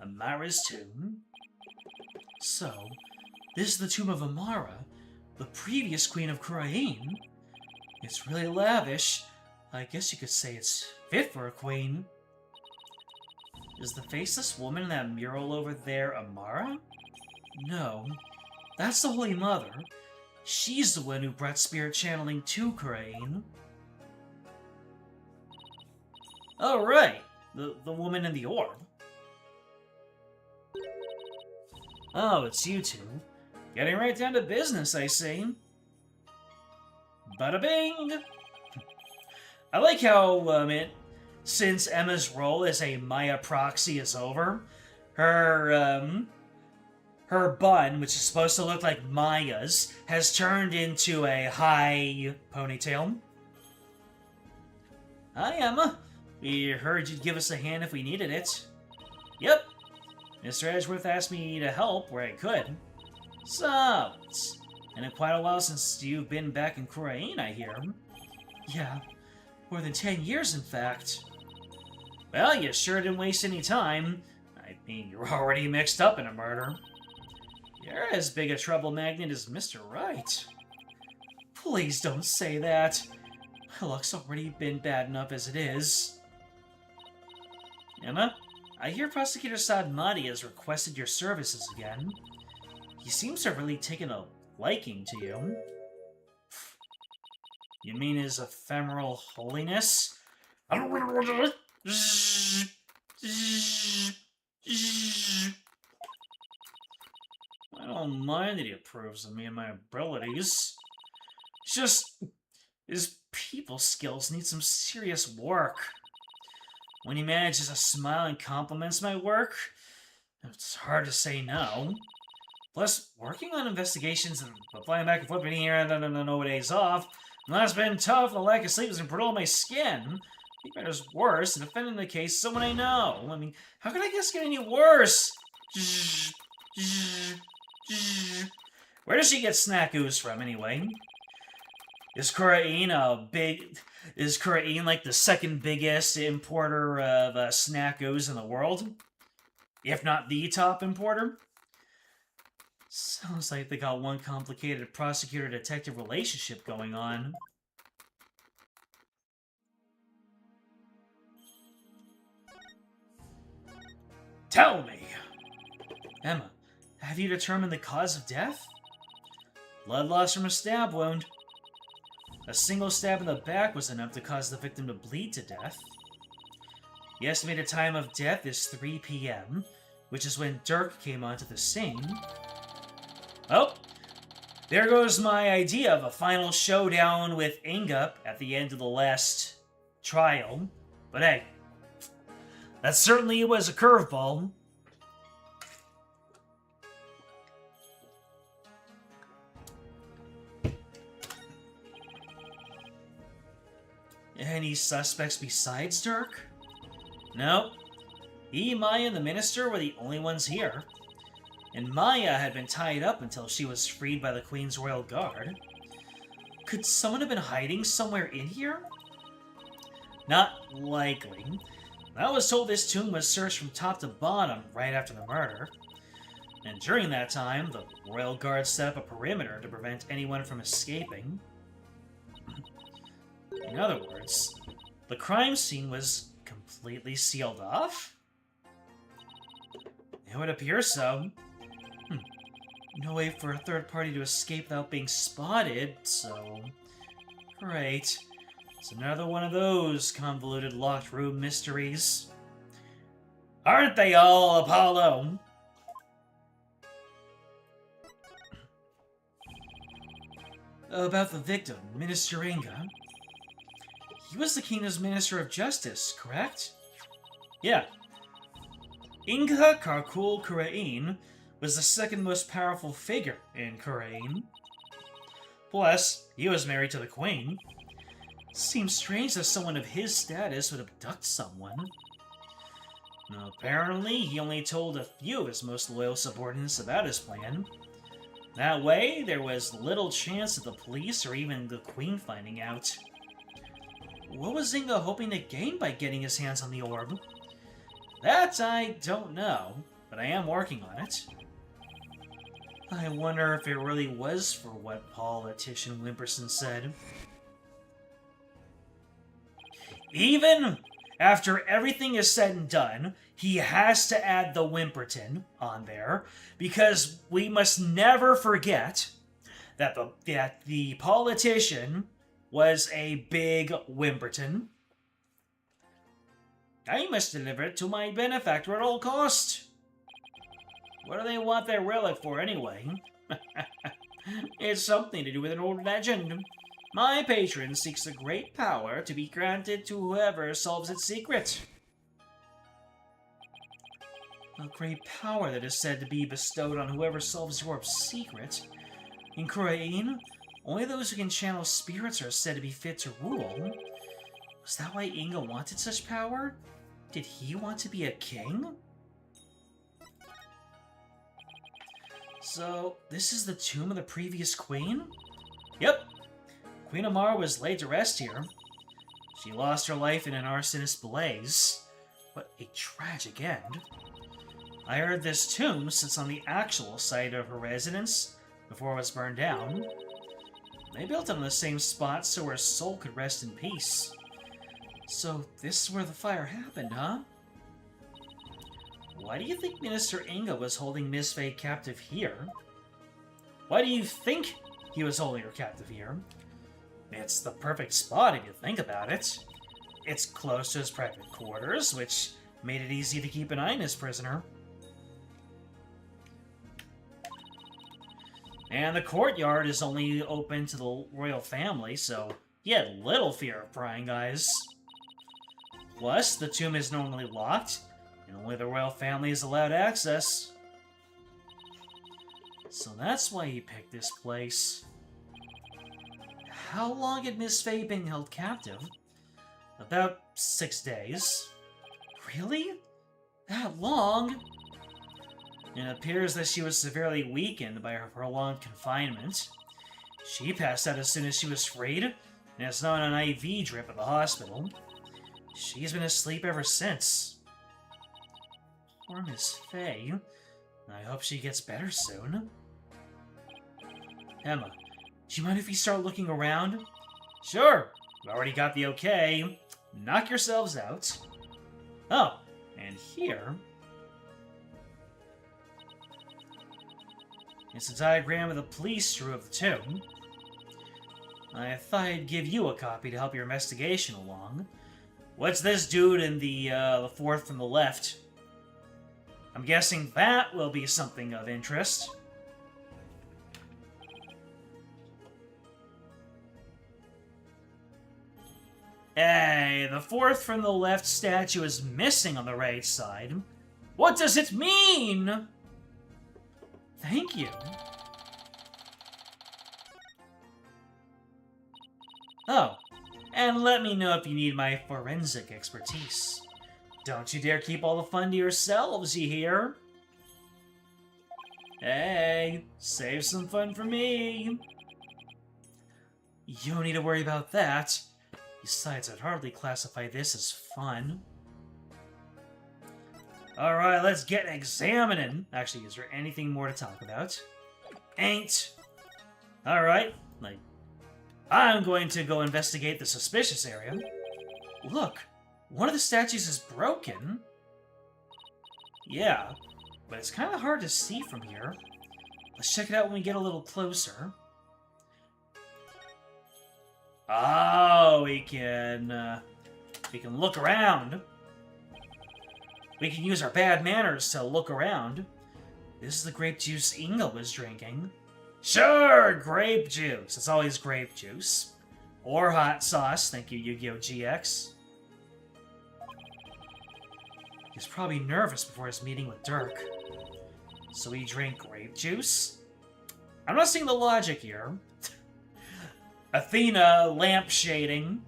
Amara's tomb? So, this is the tomb of Amara, the previous queen of Khura'in. It's really lavish. I guess you could say it's fit for a queen. Is the faceless woman in that mural over there Amara? No, that's the Holy Mother. She's the one who brought spirit channeling to Khura'in. Oh, right. The woman in the orb. Oh, it's you two. Getting right down to business, I see. Bada bing! I like how, since Emma's role as a Maya proxy is over, her bun, which is supposed to look like Maya's, has turned into a high ponytail. Hi, Emma. We heard you'd give us a hand if we needed it. Yep. Mr. Edgeworth asked me to help where I could. So, it's been quite a while since you've been back in Khura'in, I hear. Yeah, more than 10 years, in fact. Well, you sure didn't waste any time. I mean, you're already mixed up in a murder. You're as big a trouble magnet as Mr. Wright. Please don't say that. My luck's already been bad enough as it is. Emma, I hear Prosecutor Saad Mahdi has requested your services again. He seems to have really taken a liking to you. You mean his ephemeral holiness? I don't mind that he approves of me and my abilities. It's just, his people skills need some serious work. When he manages to smile and compliments my work, it's hard to say no. Plus, working on investigations and flying back and forth between here and no days off, that's been tough. The lack of sleep has improved my skin. I think matters worse than defending the case of someone I know. I mean, how can I guess get any worse? Where does she get snack ooze from, anyway? Is Khura'in like the second biggest importer of snack ooze in the world? If not the top importer? Sounds like they got one complicated prosecutor-detective relationship going on. Tell me! Emma, have you determined the cause of death? Blood loss from a stab wound. A single stab in the back was enough to cause the victim to bleed to death. The estimated time of death is 3 p.m., which is when Dirk came onto the scene. Oh, there goes my idea of a final showdown with Inga at the end of the last trial. But hey, that certainly was a curveball. Any suspects besides Dirk? No. He, Maya, and the minister were the only ones here. And Maya had been tied up until she was freed by the Queen's Royal Guard. Could someone have been hiding somewhere in here? Not likely. I was told this tomb was searched from top to bottom right after the murder. And during that time, the Royal Guard set up a perimeter to prevent anyone from escaping. In other words, the crime scene was completely sealed off? It would appear so. No way for a third party to escape without being spotted, so... Great. It's another one of those convoluted locked room mysteries. Aren't they all, Apollo? About the victim, Minister Inga. He was the kingdom's Minister of Justice, correct? Yeah. Inga Karkul Khura'in was the second most powerful figure in Khura'in. Plus, he was married to the Queen. Seems strange that someone of his status would abduct someone. Apparently, he only told a few of his most loyal subordinates about his plan. That way, there was little chance of the police or even the Queen finding out. What was Inga hoping to gain by getting his hands on the orb? That I don't know, but I am working on it. I wonder if it really was for what politician Wimperson said. Even after everything is said and done, he has to add the Wimperton on there, because we must never forget that the politician was a big Wimperton. I must deliver it to my benefactor at all cost. What do they want their relic for, anyway? It's something to do with an old legend. My patron seeks a great power to be granted to whoever solves its secret. A great power that is said to be bestowed on whoever solves your secret. In Khura'in, only those who can channel spirits are said to be fit to rule. Was that why Inga wanted such power? Did he want to be a king? So, this is the tomb of the previous queen? Yep. Queen Amar was laid to rest here. She lost her life in an arsonist blaze. What a tragic end. I heard this tomb sits on the actual site of her residence before it was burned down. They built it on the same spot so her soul could rest in peace. So this is where the fire happened, huh? Why do you think Minister Inga was holding Miss Faye captive here? Why do you think he was holding her captive here? It's the perfect spot if you think about it. It's close to his private quarters, which made it easy to keep an eye on his prisoner. And the courtyard is only open to the royal family, so he had little fear of prying eyes. Plus, the tomb is normally locked, and only the royal family is allowed access. So that's why he picked this place. How long had Miss Faye been held captive? About 6 days. Really? That long? It appears that she was severely weakened by her prolonged confinement. She passed out as soon as she was freed, and is now on an IV drip at the hospital. She's been asleep ever since. Poor Miss Faye. I hope she gets better soon. Emma, do you mind if we start looking around? Sure. We already got the okay. Knock yourselves out. Oh, and here... it's a diagram of the police room of the tomb. I thought I'd give you a copy to help your investigation along. What's this dude in the fourth from the left? I'm guessing that will be something of interest. Hey, the fourth from the left statue is missing on the right side. What does it mean? Thank you. Oh, and let me know if you need my forensic expertise. Don't you dare keep all the fun to yourselves, you hear? Hey, save some fun for me. You don't need to worry about that. Besides, I'd hardly classify this as fun. Alright, let's get examining. Actually, is there anything more to talk about? Ain't. Alright, I'm going to go investigate the suspicious area. Look, one of the statues is broken. Yeah, but it's kind of hard to see from here. Let's check it out when we get a little closer. Oh, we can look around. We can use our bad manners to look around. This is the grape juice Inga was drinking. Sure, grape juice. It's always grape juice. Or hot sauce. Thank you, Yu-Gi-Oh! GX. He's probably nervous before his meeting with Dirk. So we drink grape juice? I'm not seeing the logic here. Athena lampshading.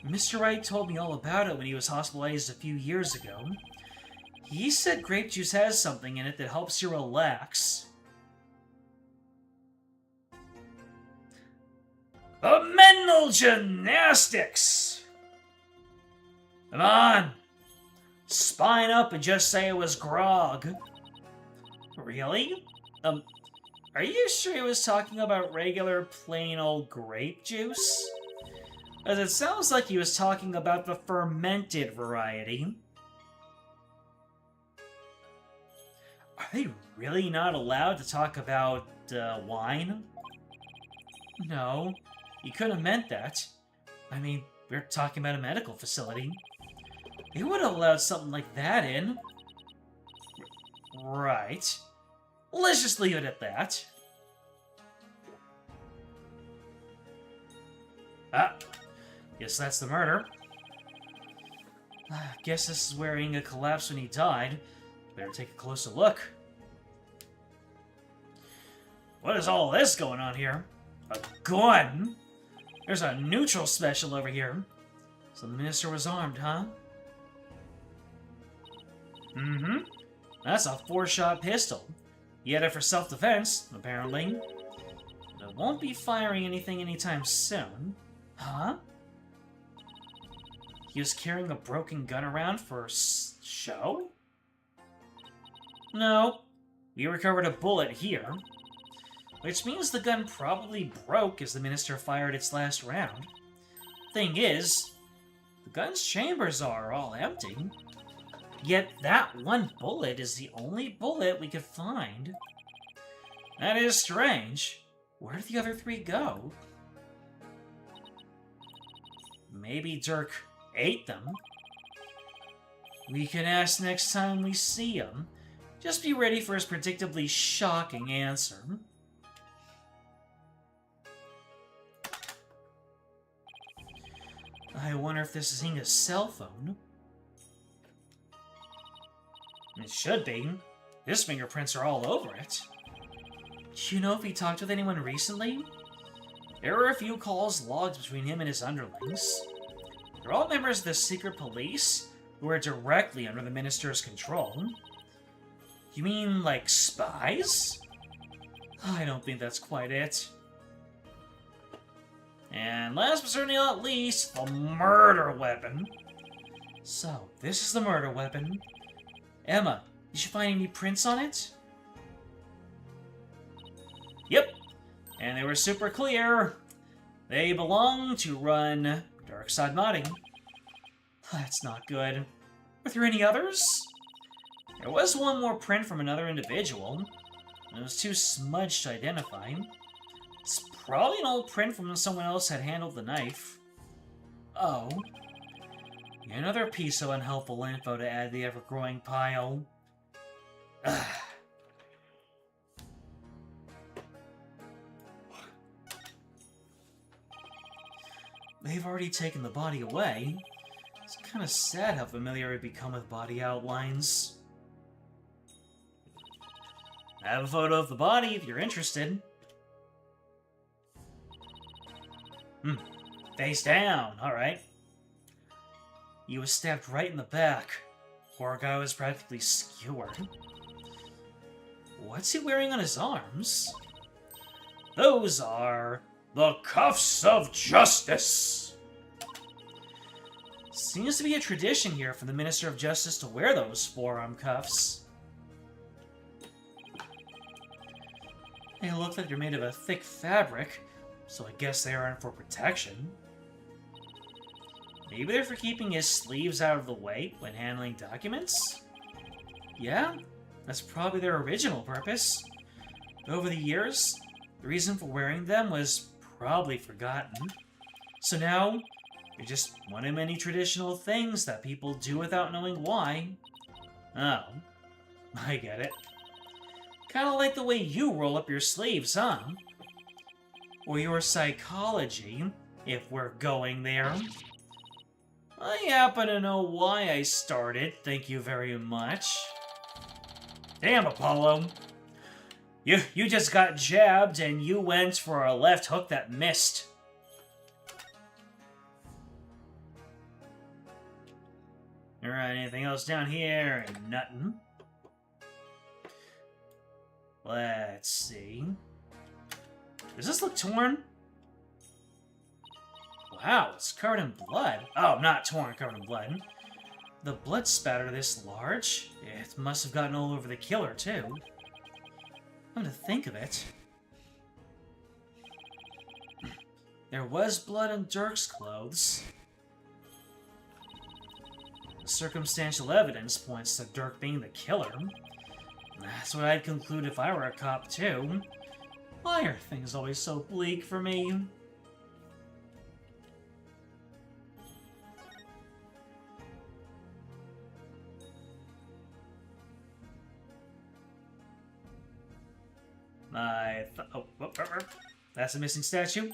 Mr. Wright told me all about it when he was hospitalized a few years ago. He said grape juice has something in it that helps you relax. The mental gymnastics! Come on! Spine up and just say it was grog. Really? Are you sure he was talking about regular, plain old grape juice? As it sounds like he was talking about the fermented variety. Are they really not allowed to talk about, wine? No, you couldn't have meant that. I mean, we're talking about a medical facility. They would have allowed something like that in. Right. Let's just leave it at that. Ah, guess that's the murder. Guess this is where Inga collapsed when he died. Better take a closer look. What is all this going on here? A gun? There's a neutral special over here. So the minister was armed, huh? Mm-hmm. That's a 4-shot pistol. He had it for self-defense, apparently. But it won't be firing anything anytime soon. Huh? He was carrying a broken gun around for show? No. We recovered a bullet here. Which means the gun probably broke as the minister fired its last round. Thing is, the gun's chambers are all empty. Yet that one bullet is the only bullet we could find. That is strange. Where did the other 3 go? Maybe Dirk ate them. We can ask next time we see him. Just be ready for his predictably shocking answer. I wonder if this is Inga's cell phone. It should be. His fingerprints are all over it. Do you know if he talked with anyone recently? There were a few calls logged between him and his underlings. They're all members of the secret police who are directly under the minister's control. You mean, like, spies? I don't think that's quite it. And last but certainly not least, the murder weapon. So, this is the murder weapon. Emma, did you find any prints on it? Yep. And they were super clear. They belong to run Dark Side Modding. That's not good. Were there any others? There was one more print from another individual. It was too smudged to identify. It's probably an old print from when someone else had handled the knife. Oh. Another piece of unhelpful info to add to the ever-growing pile. Ugh. They've already taken the body away. It's kind of sad how familiar I've become with body outlines. I have a photo of the body if you're interested. Face down, alright. He was stabbed right in the back. Poor guy was practically skewered. What's he wearing on his arms? Those are the cuffs of justice! Seems to be a tradition here for the Minister of Justice to wear those forearm cuffs. They look like they're made of a thick fabric, so I guess they aren't for protection. Maybe they're for keeping his sleeves out of the way when handling documents? Yeah, that's probably their original purpose. Over the years, the reason for wearing them was probably forgotten. So now, they're just one of many traditional things that people do without knowing why. Oh, I get it. Kinda like the way you roll up your sleeves, huh? Or your psychology, if we're going there. I happen to know why I started, thank you very much. Damn, Apollo. You just got jabbed and you went for a left hook that missed. Alright, anything else down here? Nothing. Let's see. Does this look torn? Wow, it's covered in blood. Oh, not torn, covered in blood. The blood spatter this large? It must have gotten all over the killer, too. Come to think of it. There was blood on Dirk's clothes. The circumstantial evidence points to Dirk being the killer. That's what I'd conclude if I were a cop, too. Why are things always so bleak for me? That's a missing statue.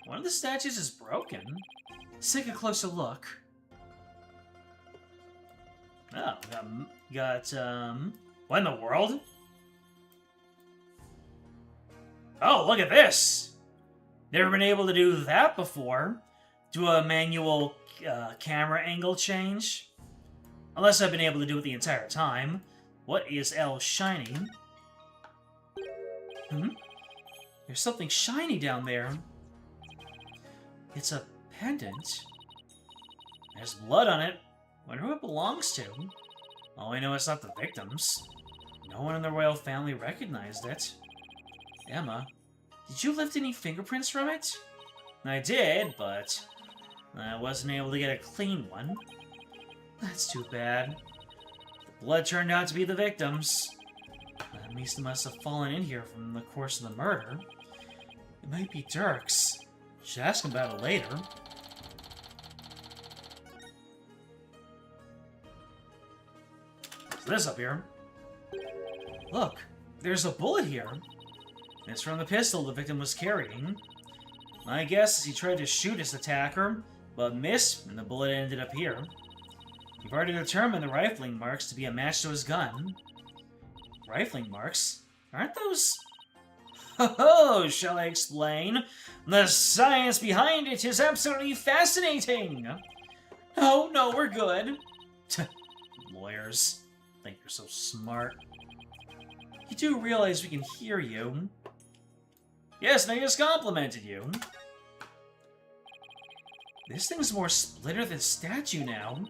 One of the statues is broken. Let's take a closer look. Oh, what in the world? Oh, look at this! Never been able to do that before. Do a manual camera angle change. Unless I've been able to do it the entire time. What is L shining? There's something shiny down there. It's a pendant. There's blood on it. Wonder who it belongs to. All I know is not the victims. No one in the royal family recognized it. Emma, did you lift any fingerprints from it? I did, but I wasn't able to get a clean one. That's too bad. The blood turned out to be the victims. That means they must have fallen in here from the course of the murder. It might be Dirk's. Should ask him about it later. What's this up here? Look, there's a bullet here. It's from the pistol the victim was carrying. My guess is he tried to shoot his attacker, but missed, and the bullet ended up here. You've already determined the rifling marks to be a match to his gun. Rifling marks? Aren't those... Oh, shall I explain? The science behind it is absolutely fascinating! No, we're good. Lawyers. Think you're so smart. You do realize we can hear you. Yes, and I just complimented you. This thing's more splitter than statue now.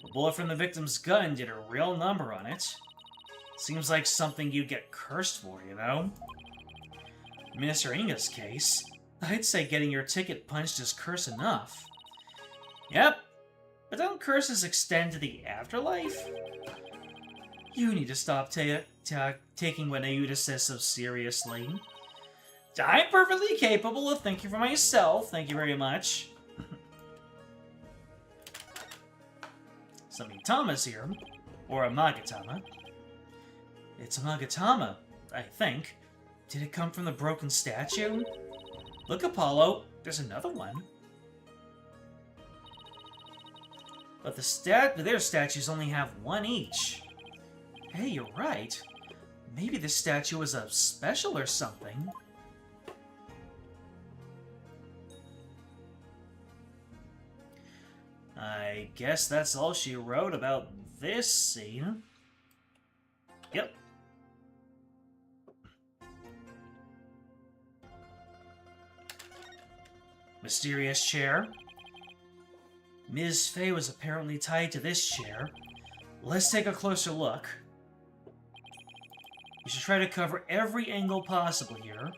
The bullet from the victim's gun did a real number on it. Seems like something you'd get cursed for, you know? In Mr. Inga's case, I'd say getting your ticket punched is curse enough. Yep, but don't curses extend to the afterlife? You need to stop taking what Ayuda says so seriously. I'm perfectly capable of thinking for myself, thank you very much. Something Tama's here, or a Magatama. It's a Magatama, I think. Did it come from the broken statue? Look, Apollo, there's another one. But their statues only have one each. Hey, you're right. Maybe this statue is a special or something. I guess that's all she wrote about this scene. Yep. Mysterious chair. Ms. Fey was apparently tied to this chair. Let's take a closer look. We should try to cover every angle possible here.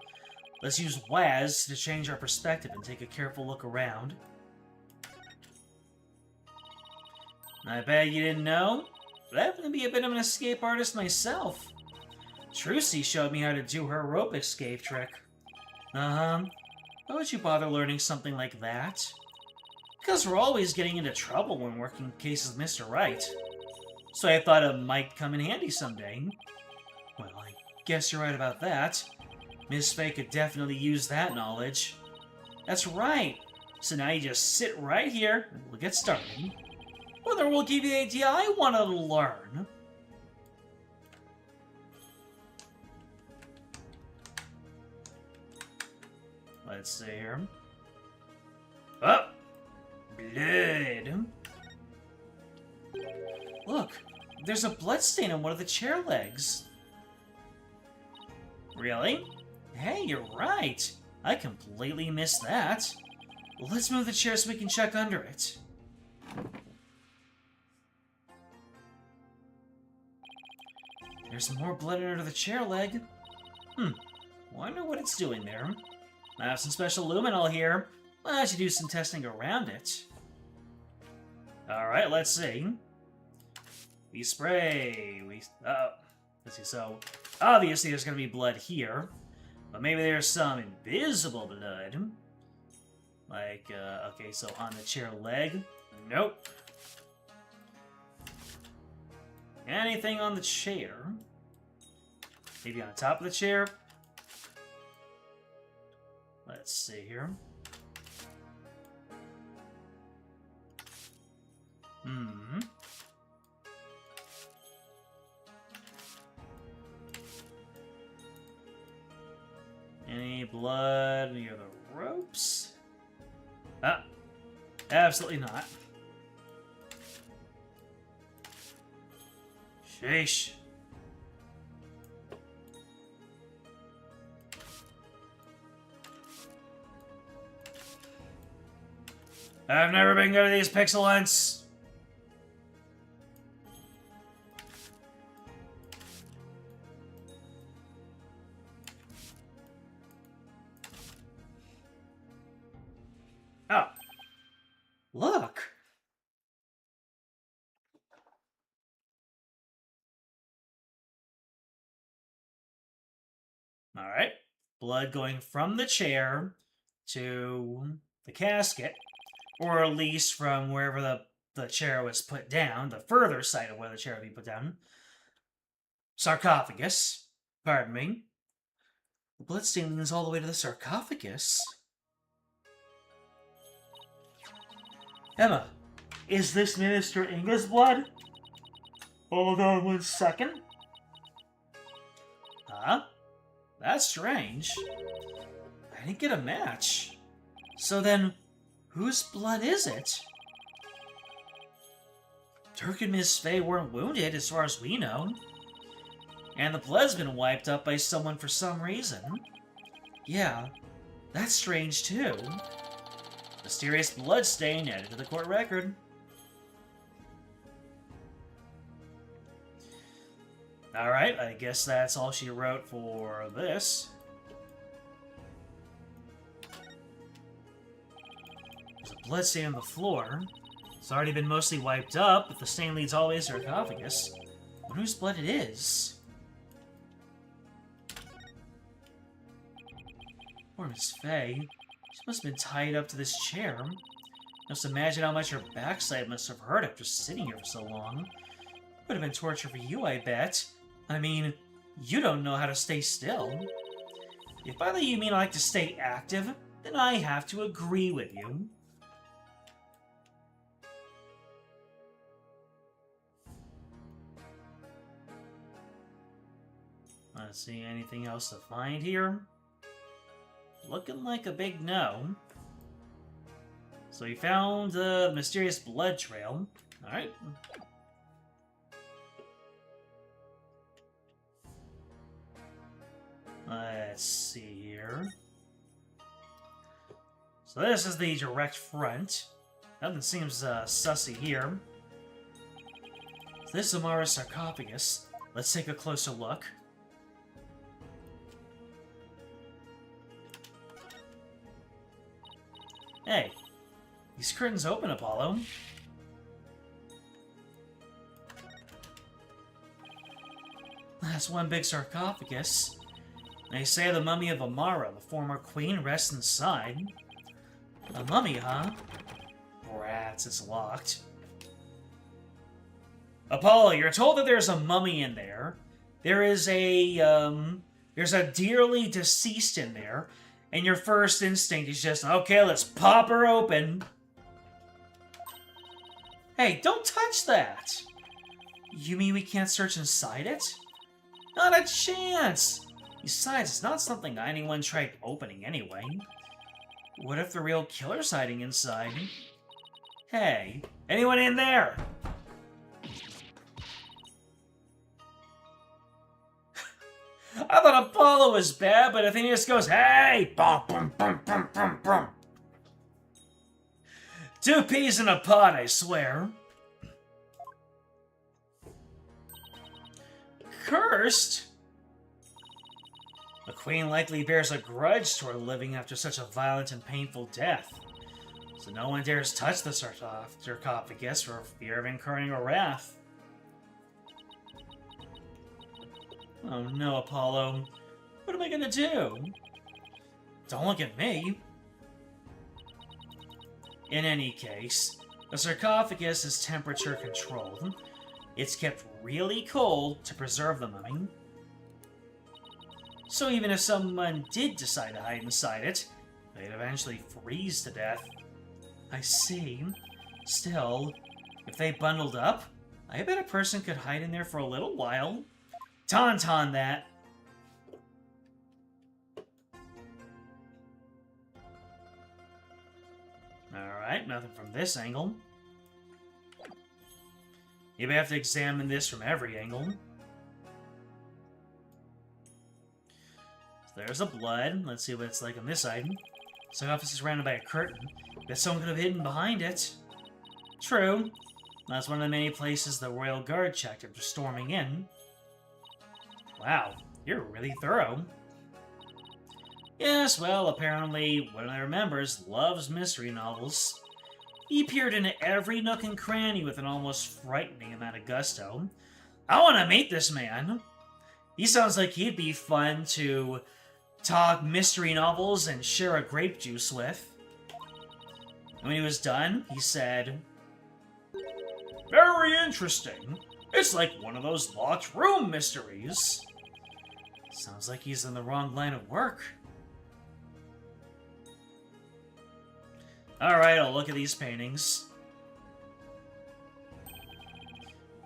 Let's use WAS to change our perspective and take a careful look around. I bet you didn't know, but I happen to be a bit of an escape artist myself. Trucy showed me how to do her rope escape trick. Why would you bother learning something like that? Because we're always getting into trouble when working cases with Mr. Wright. So I thought it might come in handy someday. Well, I guess you're right about that. Miss Fey could definitely use that knowledge. That's right. So now you just sit right here and we'll get started. Whether we'll give you the idea I wanted to learn. Let's see here. Oh! Blood! Look! There's a bloodstain on one of the chair legs. Really? Hey, you're right. I completely missed that. Let's move the chair so we can check under it. There's more blood under the chair leg. Wonder what it's doing there. I have some special luminol here. I should do some testing around it. Alright, let's see. We spray. Let's see, so obviously there's gonna be blood here. But maybe there's some invisible blood. Like, okay, so on the chair leg. Nope. Anything on the chair? Maybe on top of the chair? Let's see here. Any blood near the ropes? Ah, absolutely not. Sheesh. I've never been good at these pixel hunts. Oh. Look. All right. Blood going from the chair to the casket, or at least from wherever the chair was put down, the further side of where the chair would be put down. Sarcophagus. Pardon me. The bloodstain leads all the way to the sarcophagus. Emma, is this Minister Inga's blood? Hold on 1 second. Huh? That's strange. I didn't get a match. So then, whose blood is it? Turk and Miss Faye weren't wounded, as far as we know. And the blood's been wiped up by someone for some reason. Yeah, that's strange too. Mysterious blood stain added to the court record. Alright, I guess that's all she wrote for this. There's a blood stain on the floor. It's already been mostly wiped up, but the stain leads all the way to the sarcophagus. I wonder whose blood it is. Poor Miss Faye. She must have been tied up to this chair. Just imagine how much her backside must have hurt after sitting here for so long. Would have been torture for you, I bet. I mean, you don't know how to stay still. If by that you mean I like to stay active, then I have to agree with you. Let's see, anything else to find here? Looking like a big no. So we found the mysterious blood trail. Alright. Let's see here. So this is the direct front. Nothing seems sussy here. So this is Amara's sarcophagus. Let's take a closer look. Hey, these curtains open, Apollo. That's one big sarcophagus. They say the mummy of Amara, the former queen, rests inside. A mummy, huh? Rats, it's locked. Apollo, you're told that there's a mummy in there. There's a dearly deceased in there. And your first instinct is just, okay, let's pop her open. Hey, don't touch that! You mean we can't search inside it? Not a chance! Besides, it's not something anyone tried opening anyway. What if the real killer's hiding inside? Hey, anyone in there? I thought Apollo was bad, but I think he just goes, hey! Bum, bum, bum, bum, bum, bum. 2 peas in a pod, I swear. Cursed? The queen likely bears a grudge toward living after such a violent and painful death, so no one dares touch the sarcophagus for fear of incurring her wrath. Oh no, Apollo. What am I gonna do? Don't look at me. In any case, the sarcophagus is temperature controlled. It's kept really cold to preserve the mummy. So even if someone did decide to hide inside it, they'd eventually freeze to death. I see. Still, if they bundled up, I bet a person could hide in there for a little while. Tauntaun that. Alright, nothing from this angle. You may have to examine this from every angle. So there's the blood. Let's see what it's like on this side. Sarcophagus is surrounded by a curtain. Bet someone could have hidden behind it. True. That's one of the many places the Royal Guard checked after storming in. Wow, you're really thorough. Yes, well, apparently, one of my members loves mystery novels. He peered into every nook and cranny with an almost frightening amount of gusto. I want to meet this man. He sounds like he'd be fun to talk mystery novels and share a grape juice with. And when he was done, he said, "Very interesting. It's like one of those locked room mysteries." Sounds like he's in the wrong line of work. Alright, I'll look at these paintings.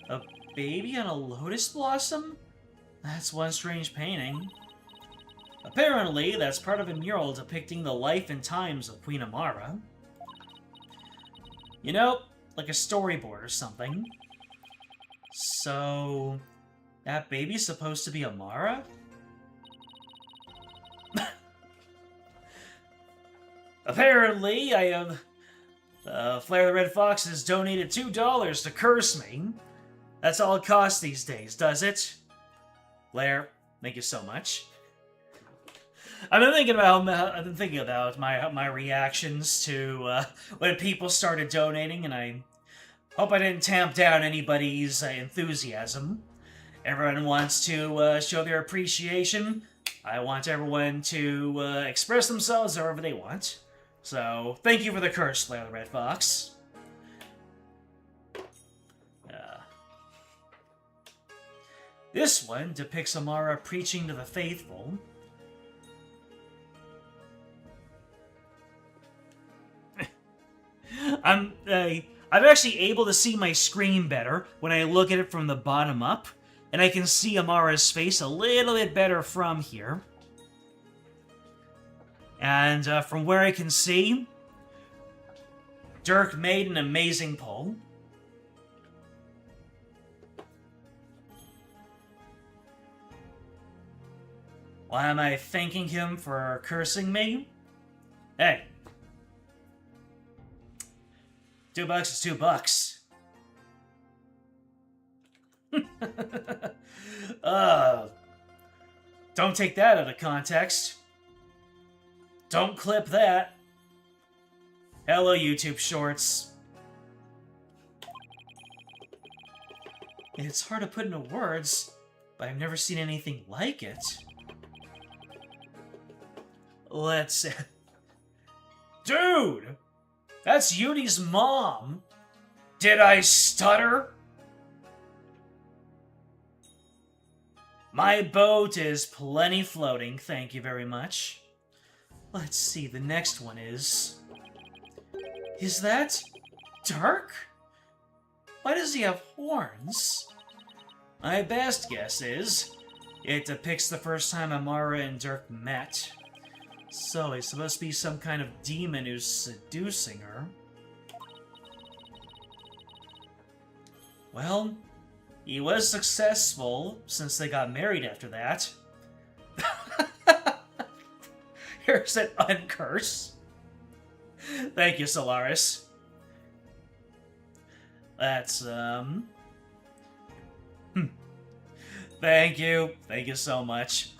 A baby on a lotus blossom? That's one strange painting. Apparently, that's part of a mural depicting the life and times of Queen Amara. You know, like a storyboard or something. So, that baby's supposed to be Amara? Apparently, I have... Flair the Red Fox has donated $2 to curse me. That's all it costs these days, does it? Flair, thank you so much. I've been thinking about my reactions to when people started donating, and I hope I didn't tamp down anybody's enthusiasm. Everyone wants to show their appreciation. I want everyone to express themselves however they want. So, thank you for the curse, Flair the Red Fox. This one depicts Amara preaching to the faithful. I'm actually able to see my screen better when I look at it from the bottom up, and I can see Amara's face a little bit better from here. And from where I can see, Dirk made an amazing pull. Why am I thanking him for cursing me? Hey. $2 is $2. Don't take that out of context. Don't clip that. Hello, YouTube Shorts. It's hard to put into words, but I've never seen anything like it. Let's... Dude! That's Yudi's mom! Did I stutter? My boat is plenty floating, thank you very much. Let's see, the next one is... Is that... Dirk? Why does he have horns? My best guess is... It depicts the first time Amara and Dirk met. So, he's supposed to be some kind of demon who's seducing her. Well, he was successful, since they got married after that. Here's an uncurse. Thank you, Solaris. That's, Thank you. Thank you so much.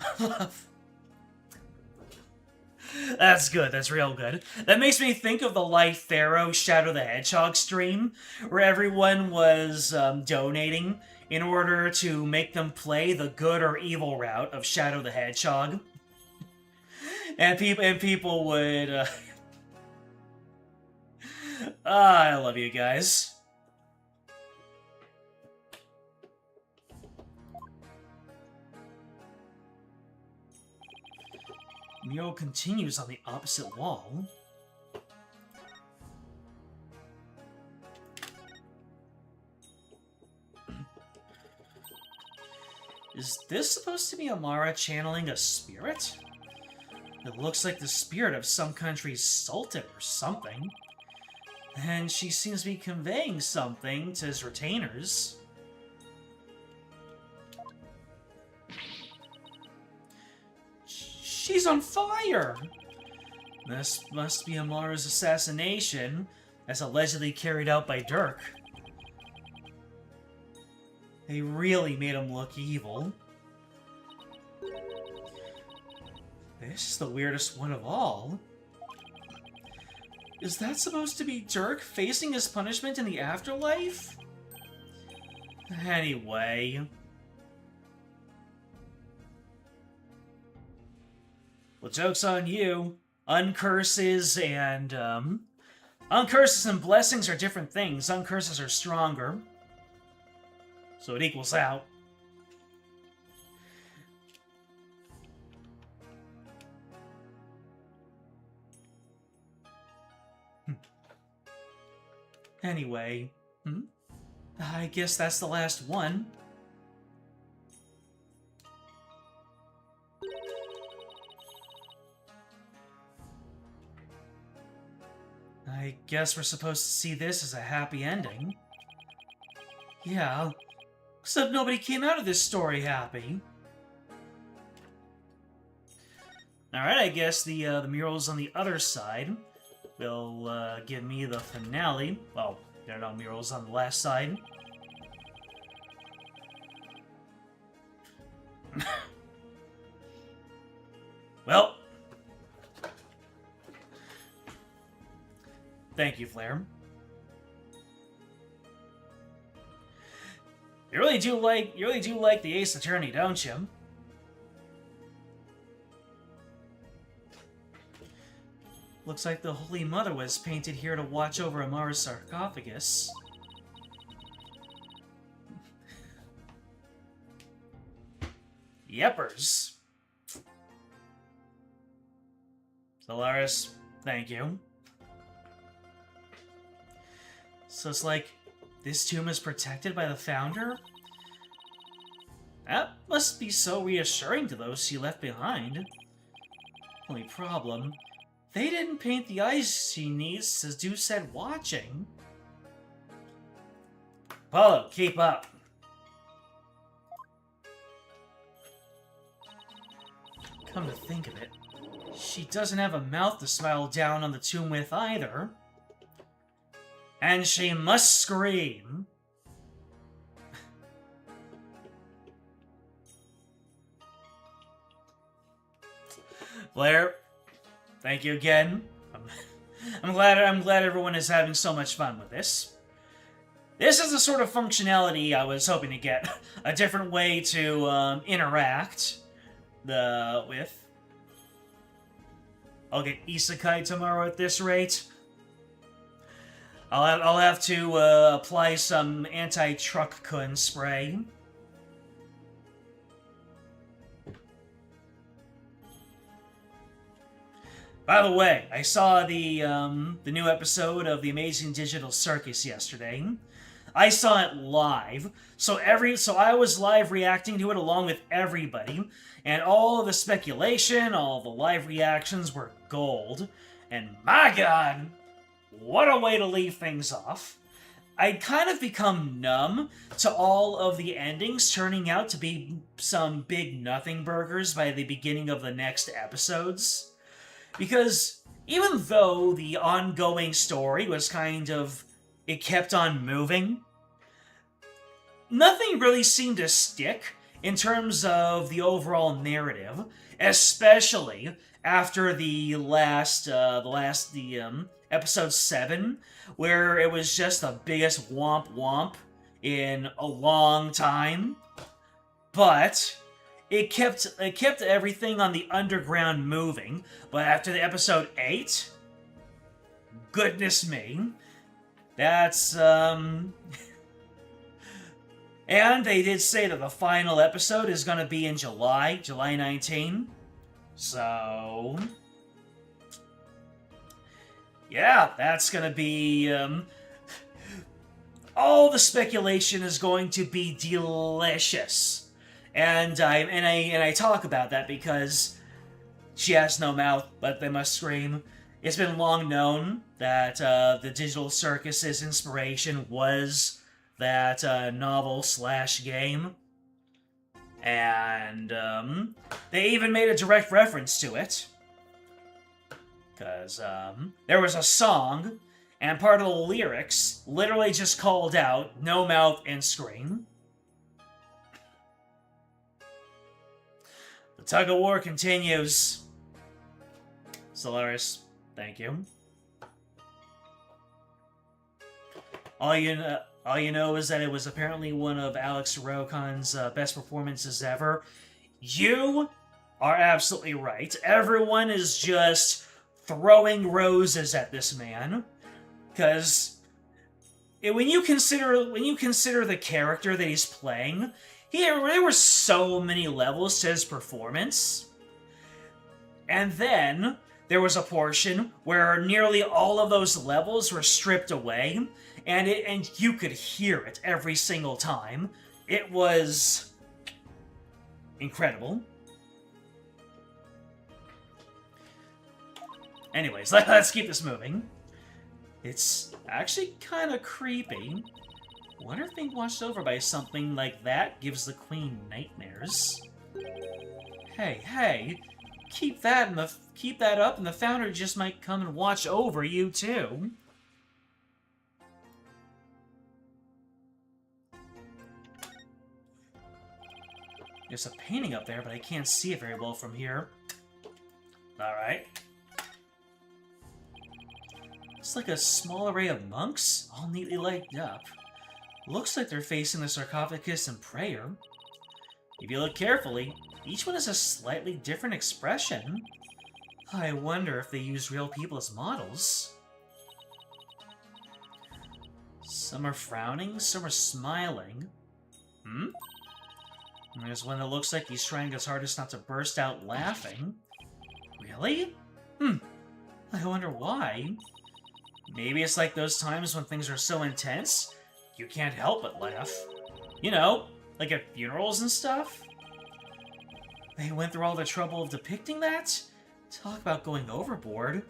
That's good. That's real good. That makes me think of the Life Pharaoh Shadow the Hedgehog stream, where everyone was donating in order to make them play the good or evil route of Shadow the Hedgehog. And people would... I love you guys. Mural continues on the opposite wall. Is this supposed to be Amara channeling a spirit? It looks like the spirit of some country's sultan or something. And she seems to be conveying something to his retainers. She's on fire! This must be Amara's assassination, as allegedly carried out by Dirk. They really made him look evil. This is the weirdest one of all. Is that supposed to be Dirk facing his punishment in the afterlife? Anyway... Well, joke's on you. Uncurses and blessings are different things. Uncurses are stronger. So it equals out. Anyway, I guess that's the last one. I guess we're supposed to see this as a happy ending. Yeah, except nobody came out of this story happy. Alright, I guess the murals on the other side will give me the finale. Well, there are no murals on the last side. Well... Thank you, Flair. You really do like the Ace Attorney, don't you? Looks like the Holy Mother was painted here to watch over Amara's sarcophagus. Yepers. Solaris, thank you. So it's like, this tomb is protected by the Founder? That must be so reassuring to those she left behind. Only problem, they didn't paint the eyes she needs to do said watching. Apollo, keep up. Come to think of it, she doesn't have a mouth to smile down on the tomb with either. And she must scream. Blair, thank you again. I'm glad everyone is having so much fun with this. This is the sort of functionality I was hoping to get. A different way to interact with. I'll get isekai tomorrow at this rate. I'll have to apply some anti-truck-kun spray. By the way, I saw the new episode of The Amazing Digital Circus yesterday. I saw it live, so I was live reacting to it along with everybody, and all of the speculation, all the live reactions were gold. And my God, what a way to leave things off. I'd kind of become numb to all of the endings turning out to be some big nothing burgers by the beginning of the next episodes. Because even though the ongoing story was it kept on moving, nothing really seemed to stick in terms of the overall narrative, especially after the episode 7, where it was just the biggest womp womp in a long time. But it kept everything on the underground moving. But after the episode 8, goodness me, that's and they did say that the final episode is going to be in July 19. So yeah, that's going to be all the speculation is going to be delicious. And I talk about that because she has no mouth, but they must scream. It's been long known that the Digital Circus's inspiration was that novel/game. And they even made a direct reference to it. Because there was a song, and part of the lyrics literally just called out no mouth and scream. The tug of war continues. Solaris, thank you. All you know is that it was apparently one of Alex Rokan's best performances ever. You are absolutely right. Everyone is just throwing roses at this man, because when you consider the character that he's playing, there were so many levels to his performance. And then there was a portion where nearly all of those levels were stripped away, and you could hear it every single time. It was incredible. Anyways, let's keep this moving. It's actually kind of creepy. Wonder if being watched over by something like that gives the queen nightmares. Hey, keep that up, and the founder just might come and watch over you too. There's a painting up there, but I can't see it very well from here. Alright. It's like a small array of monks, all neatly lighted up. Looks like they're facing the sarcophagus in prayer. If you look carefully, each one has a slightly different expression. I wonder if they use real people as models. Some are frowning, some are smiling. And there's one that looks like he's trying his hardest not to burst out laughing. Really? I wonder why. Maybe it's like those times when things are so intense, you can't help but laugh. You know, like at funerals and stuff. They went through all the trouble of depicting that? Talk about going overboard.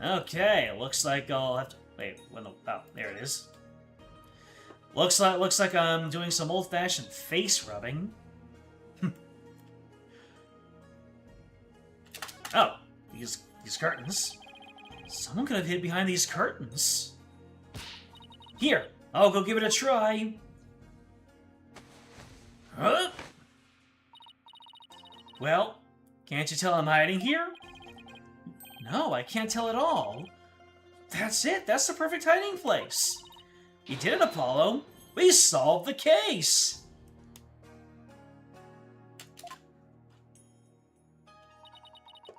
Okay, looks like I'll have to... Wait, oh, there it is. Looks like I'm doing some old-fashioned face rubbing. Oh, these curtains. Someone could have hid behind these curtains. Here, I'll go give it a try. Huh? Well, can't you tell I'm hiding here? No, I can't tell at all. That's it. That's the perfect hiding place. You did it, Apollo. We solved the case.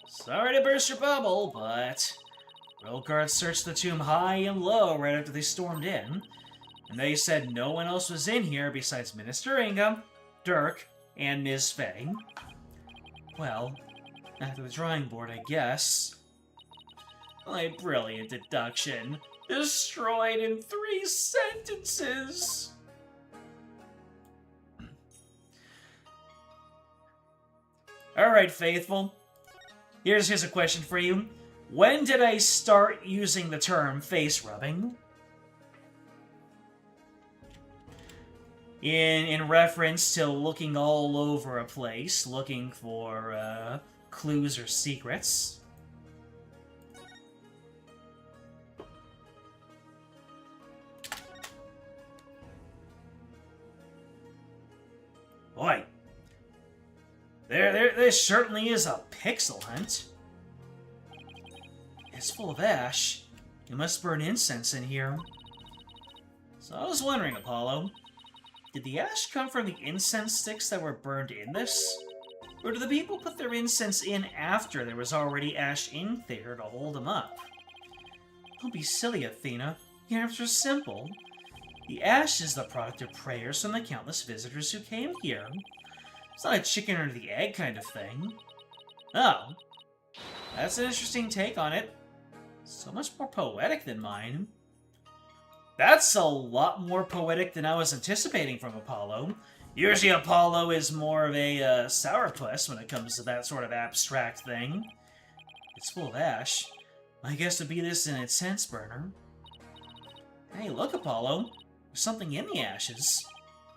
Sorry to burst your bubble, but royal guards searched the tomb high and low right after they stormed in, and they said no one else was in here besides Minister Inga, Dirk, and Ms. Fay. Well, after the drawing board, I guess. My brilliant deduction. Destroyed in 3 sentences. Alright, faithful. Here's a question for you. When did I start using the term face rubbing? In reference to looking all over a place, looking for clues or secrets. There certainly is a pixel hunt. It's full of ash. You must burn incense in here. So I was wondering, Apollo, did the ash come from the incense sticks that were burned in this? Or do the people put their incense in after there was already ash in there to hold them up? Don't be silly, Athena. The answer's simple. The ash is the product of prayers from the countless visitors who came here. It's not a chicken or the egg kind of thing. Oh. That's an interesting take on it. So much more poetic than mine. That's a lot more poetic than I was anticipating from Apollo. Usually Apollo is more of a sourpuss when it comes to that sort of abstract thing. It's full of ash. I guess to be this an incense burner. Hey, look, Apollo. There's something in the ashes.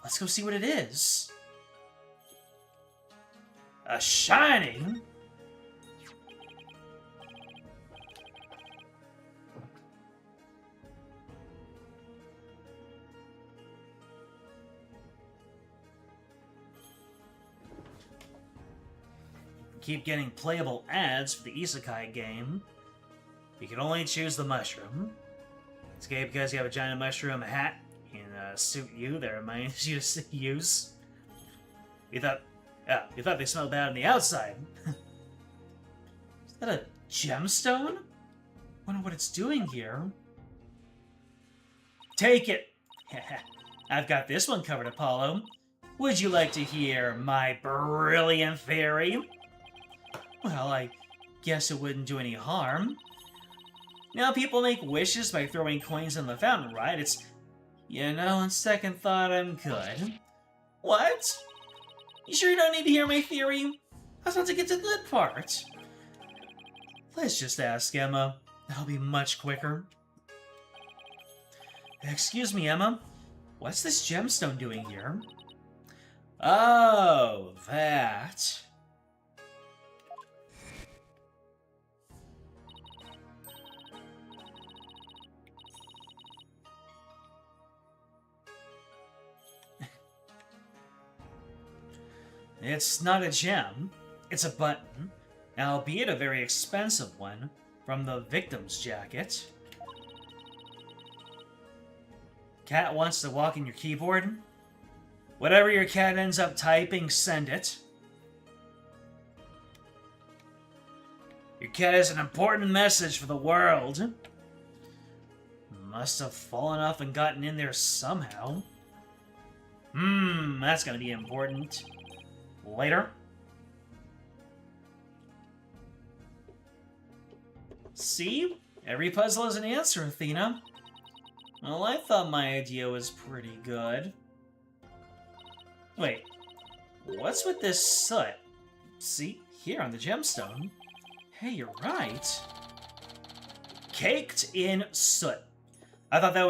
Let's go see what it is. A shining? Keep getting playable ads for the Isekai game. You can only choose the mushroom. It's okay because you have a giant mushroom hat in suit you that reminds you to use. You thought they smelled bad on the outside. Is that a gemstone? Wonder what it's doing here. Take it! I've got this one covered, Apollo. Would you like to hear my brilliant theory? Well, I guess it wouldn't do any harm. Now, people make wishes by throwing coins in the fountain, right? It's, on second thought, I'm good. What? You sure you don't need to hear my theory? I was about to get to the good part. Let's just ask Emma. That'll be much quicker. Excuse me, Emma. What's this gemstone doing here? Oh, that. It's not a gem, it's a button, albeit a very expensive one, from the victim's jacket. Cat wants to walk in your keyboard? Whatever your cat ends up typing, send it. Your cat has an important message for the world. Must have fallen off and gotten in there somehow. That's gonna be important. Later. See? Every puzzle has an answer, Athena. Well, I thought my idea was pretty good. Wait. What's with this soot? See? Here on the gemstone. Hey, you're right. Caked in soot. I thought that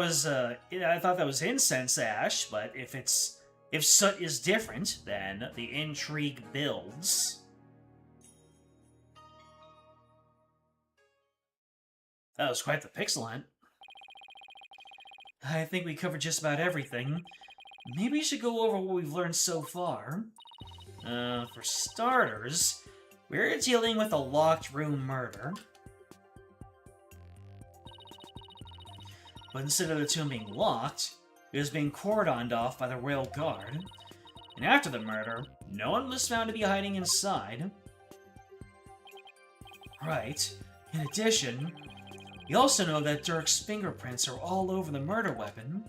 was incense ash, but if soot is different, then the intrigue builds. That was quite the pixel hunt. I think we covered just about everything. Maybe we should go over what we've learned so far. For starters, we're dealing with a locked room murder. But instead of the tomb being locked, it was being cordoned off by the royal guard. And after the murder, no one was found to be hiding inside. Right. In addition, we also know that Dirk's fingerprints are all over the murder weapon.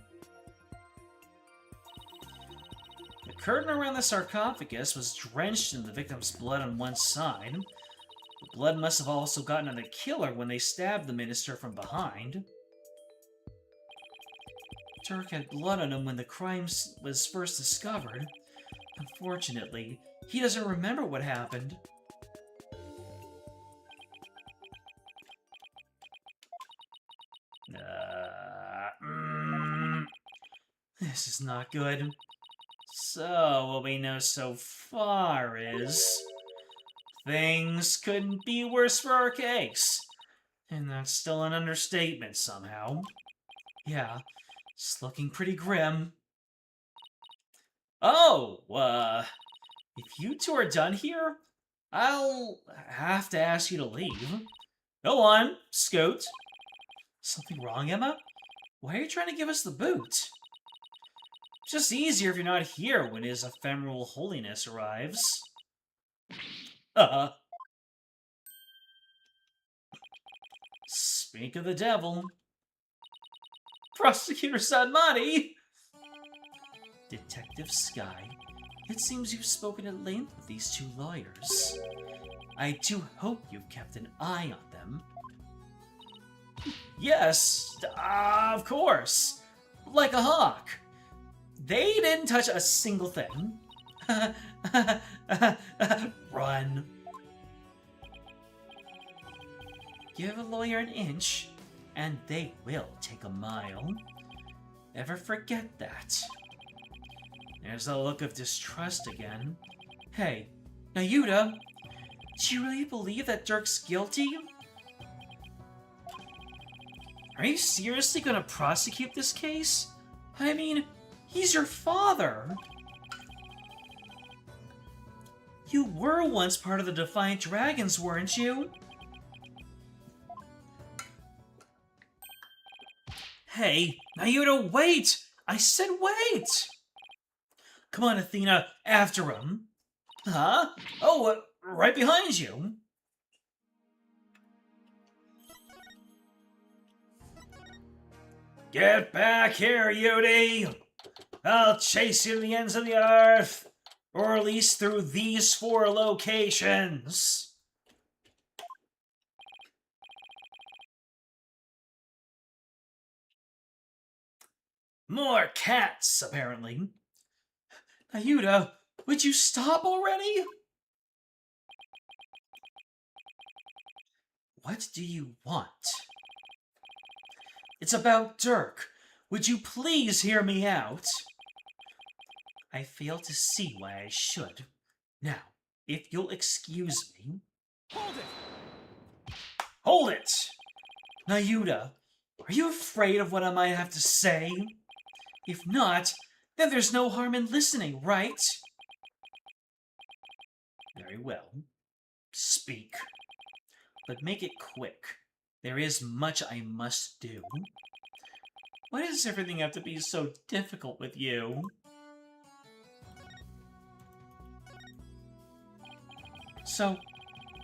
The curtain around the sarcophagus was drenched in the victim's blood on one side. The blood must have also gotten on the killer when they stabbed the minister from behind. Dirk had blood on him when the crime was first discovered. Unfortunately, he doesn't remember what happened. This is not good. So, what we know so far is... things couldn't be worse for our case. And that's still an understatement somehow. Yeah. It's looking pretty grim. Oh, If you two are done here, I'll have to ask you to leave. Go on, Scoot. Something wrong, Emma? Why are you trying to give us the boot? It's just easier if you're not here when his ephemeral holiness arrives. Speak of the devil. Prosecutor Sadmati! Detective Sky, it seems you've spoken at length with these two lawyers. I do hope you've kept an eye on them. Yes, of course. Like a hawk. They didn't touch a single thing. Run. Give a lawyer an inch, and they will take a mile. Never forget that. There's a look of distrust again. Hey, Nayuta, do you really believe that Dirk's guilty? Are you seriously gonna prosecute this case? I mean, he's your father. You were once part of the Defiant Dragons, weren't you? Hey, Nayuta, wait! I said wait! Come on, Athena, after him. Huh? Oh, right behind you. Get back here, Yudi! I'll chase you to the ends of the earth, or at least through these 4 locations. More cats, apparently. Nayuta, would you stop already? What do you want? It's about Dirk. Would you please hear me out? I fail to see why I should. Now, if you'll excuse me... Hold it! Hold it! Nayuta, are you afraid of what I might have to say? If not, then there's no harm in listening, right? Very well. Speak. But make it quick. There is much I must do. Why does everything have to be so difficult with you? So,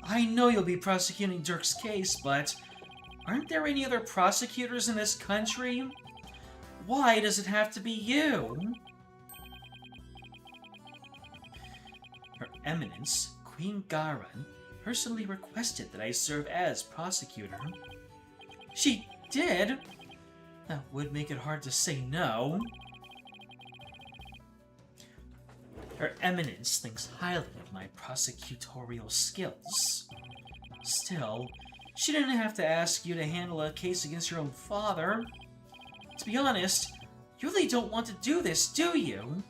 I know you'll be prosecuting Dirk's case, but aren't there any other prosecutors in this country? Why does it have to be you? Her Eminence, Queen Garan, personally requested that I serve as prosecutor. She did? That would make it hard to say no. Her Eminence thinks highly of my prosecutorial skills. Still, she didn't have to ask you to handle a case against your own father. To be honest, you really don't want to do this, do you?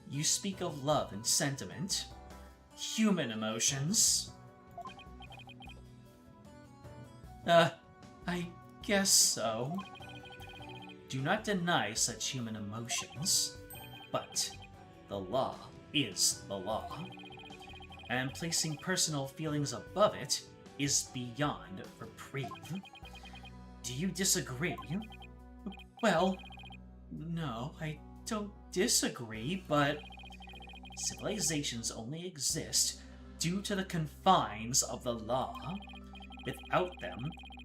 You speak of love and sentiment. Human emotions. I guess so. Do not deny such human emotions, but the law is the law, and placing personal feelings above it is beyond reprieve. Do you disagree? Well, no, I don't disagree, but civilizations only exist due to the confines of the law. Without them,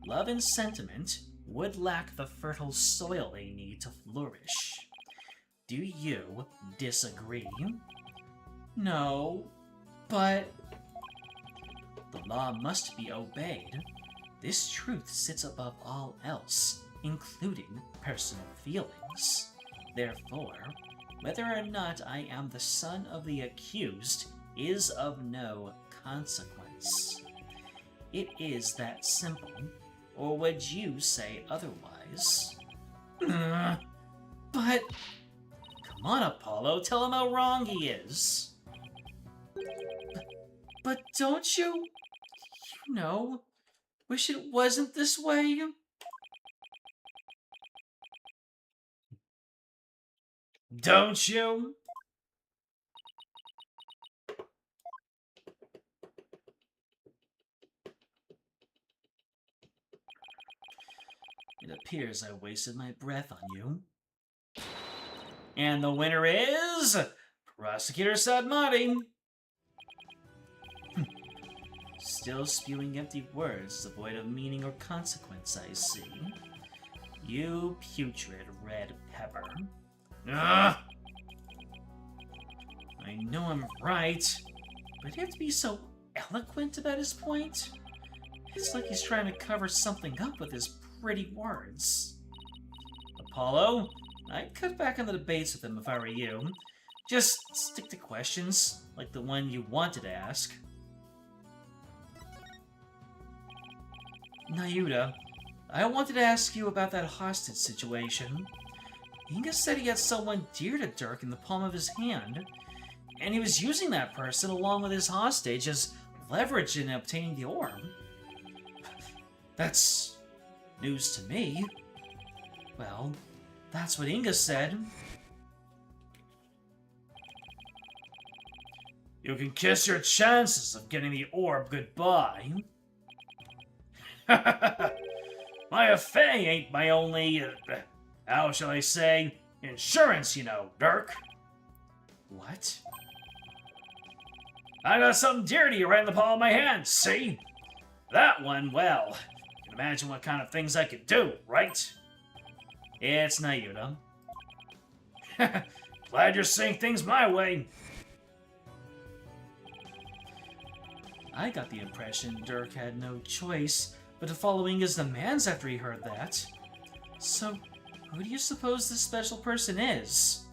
love and sentiment would lack the fertile soil they need to flourish. Do you disagree? No, but the law must be obeyed. This truth sits above all else, including personal feelings. Therefore, whether or not I am the son of the accused is of no consequence. It is that simple, or would you say otherwise? But... Come on, Apollo, tell him how wrong he is. But don't you know, wish it wasn't this way? Don't you? It appears I wasted my breath on you. And the winner is... Prosecutor Sadmati. Still spewing empty words devoid of meaning or consequence, I see. You putrid red pepper. Ugh! I know I'm right, but you have to be so eloquent about his point? It's like he's trying to cover something up with his pretty words. Apollo, I'd cut back on the debates with him if I were you. Just stick to questions, like the one you wanted to ask. Nayuta, I wanted to ask you about that hostage situation. Inga said he had someone dear to Dirk in the palm of his hand, and he was using that person along with his hostage as leverage in obtaining the orb. That's news to me. Well, that's what Inga said. You can kiss your chances of getting the orb goodbye. My affair ain't my only, how shall I say, insurance, you know, Dirk. What? I got something dear to you right in the palm of my hand, see? That one, well, you can imagine what kind of things I could do, right? It's Nayuta. Glad you're seeing things my way. I got the impression Dirk had no choice but to follow Inga's demands after he heard that. So, who do you suppose this special person is?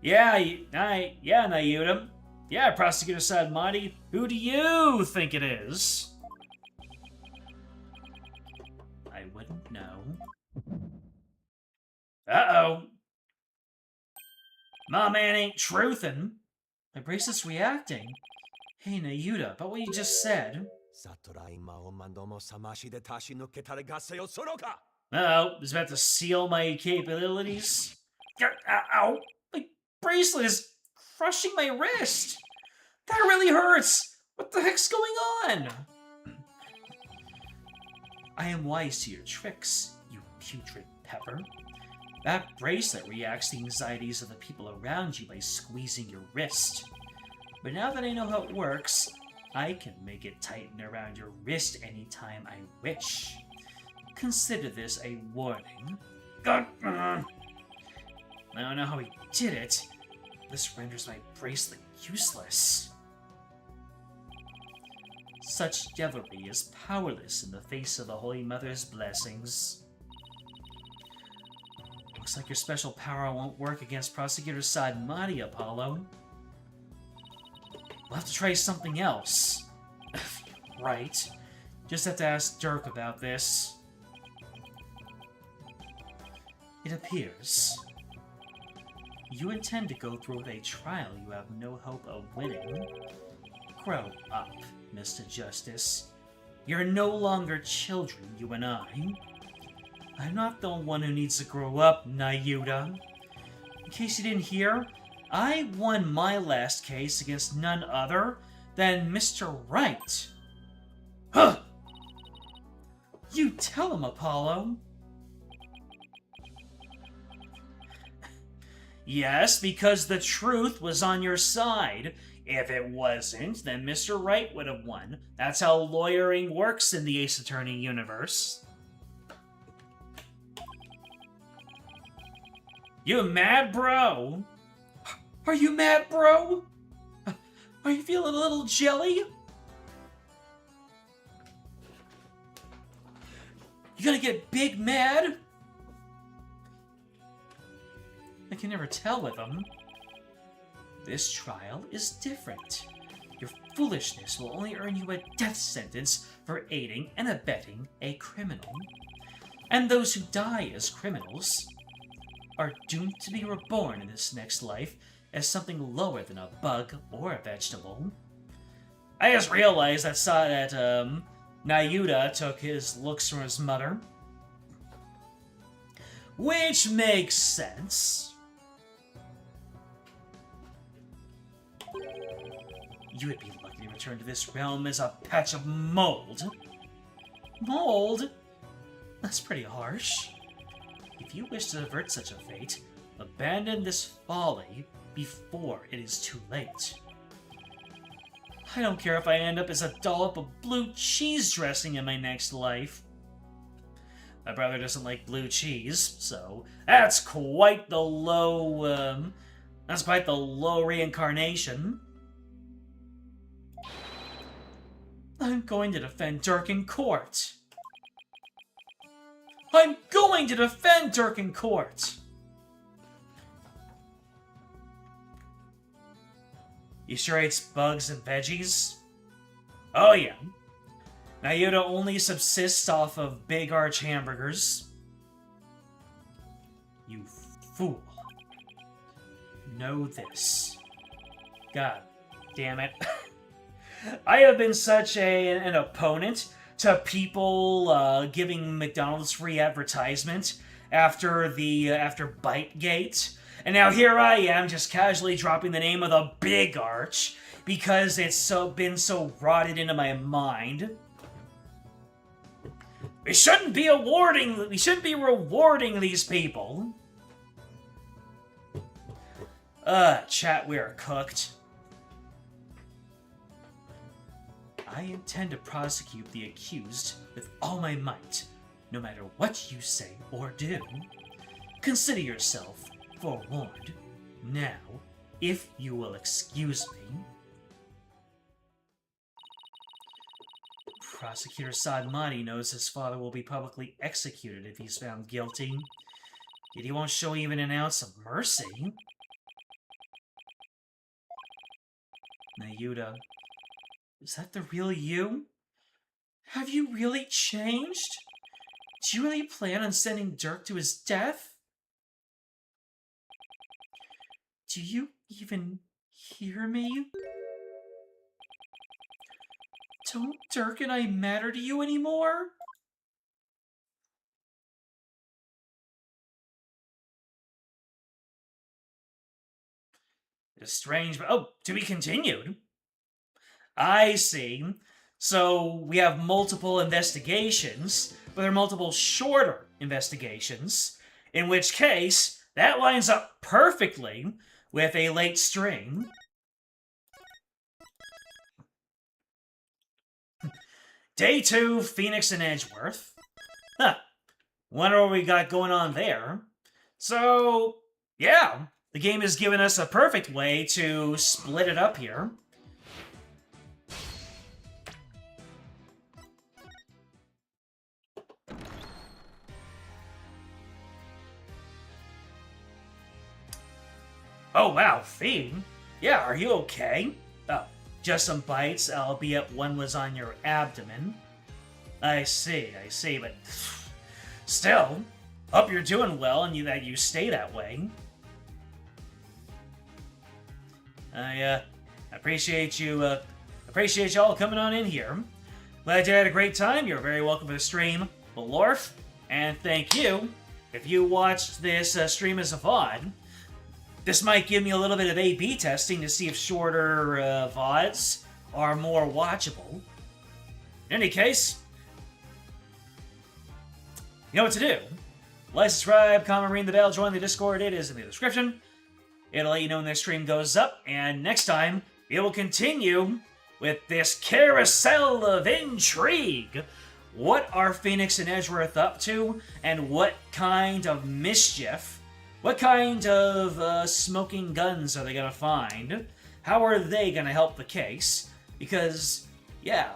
Yeah, Nayuta. Yeah, Prosecutor Sadmati. Who do you think it is? I wouldn't know. Uh-oh. My man ain't truthin'. My bracelet's reacting. Hey, Nayuta, about what you just said. Uh-oh, is about to seal my capabilities? Ow! My bracelet is crushing my wrist! That really hurts! What the heck's going on? I am wise to your tricks, you putrid pepper. That bracelet reacts to the anxieties of the people around you by squeezing your wrist. But now that I know how it works, I can make it tighten around your wrist anytime I wish. Consider this a warning. I don't know how he did it. This renders my bracelet useless. Such devilry is powerless in the face of the Holy Mother's blessings. Looks like your special power won't work against Prosecutor Sadmati, Apollo. We'll have to try something else. Right. Just have to ask Dirk about this. It appears you intend to go through with a trial you have no hope of winning. Grow up, Mr. Justice. You're no longer children, you and I. I'm not the one who needs to grow up, Nayuta. In case you didn't hear, I won my last case against none other than Mr. Wright. Huh! You tell him, Apollo. Yes, because the truth was on your side. If it wasn't, then Mr. Wright would have won. That's how lawyering works in the Ace Attorney universe. You mad, bro? Are you mad, bro? Are you feeling a little jelly? You gonna get big mad? I can never tell with him. This trial is different. Your foolishness will only earn you a death sentence for aiding and abetting a criminal. And those who die as criminals are doomed to be reborn in this next life as something lower than a bug or a vegetable. I just realized that Nayuta took his looks from his mother. Which makes sense. You would be lucky to return to this realm as a patch of mold. Mold? That's pretty harsh. if you wish to avert such a fate, abandon this folly before it is too late. I don't care if I end up as a dollop of blue cheese dressing in my next life. My brother doesn't like blue cheese, so that's quite the low, reincarnation. I'm going to defend Dirk in court. I'm going to defend Dirk in court! You sure eats bugs and veggies? Oh yeah. Naoda only subsists off of Big Arch hamburgers. You fool. Know this. God damn it. I have been such an opponent to people giving McDonald's free advertisement after Bitegate. And now here I am just casually dropping the name of the Big Arch because it's been so rotted into my mind. We shouldn't be rewarding these people. Chat, we are cooked. I intend to prosecute the accused with all my might, no matter what you say or do. Consider yourself forewarned. Now, if you will excuse me. Prosecutor Sadmati knows his father will be publicly executed if he's found guilty. Yet he won't show even an ounce of mercy. Naoda, is that the real you? Have you really changed? Do you really plan on sending Dirk to his death? Do you even hear me? Don't Dirk and I matter to you anymore? It's strange, but oh, to be continued. I see. So we have multiple investigations, but there are multiple shorter investigations, in which case that lines up perfectly with a late string. Day 2, Phoenix and Edgeworth. Huh. Wonder what we got going on there. So, yeah, the game has given us a perfect way to split it up here. Oh wow, Fiend? Yeah, are you okay? Oh, just some bites, albeit one was on your abdomen. I see, but still, hope you're doing well and that you stay that way. I appreciate you all coming on in here. Glad you had a great time. You're very welcome to the stream, Belorf, and thank you. If you watched this stream as a VOD, this might give me a little bit of A/B testing to see if shorter VODs are more watchable. In any case, you know what to do. Like, subscribe, comment, ring the bell, join the Discord. It is in the description. It'll let you know when this stream goes up. And next time, we will continue with this carousel of intrigue. What are Phoenix and Edgeworth up to? And what kind of mischief? What kind of smoking guns are they going to find? How are they going to help the case? Because, yeah,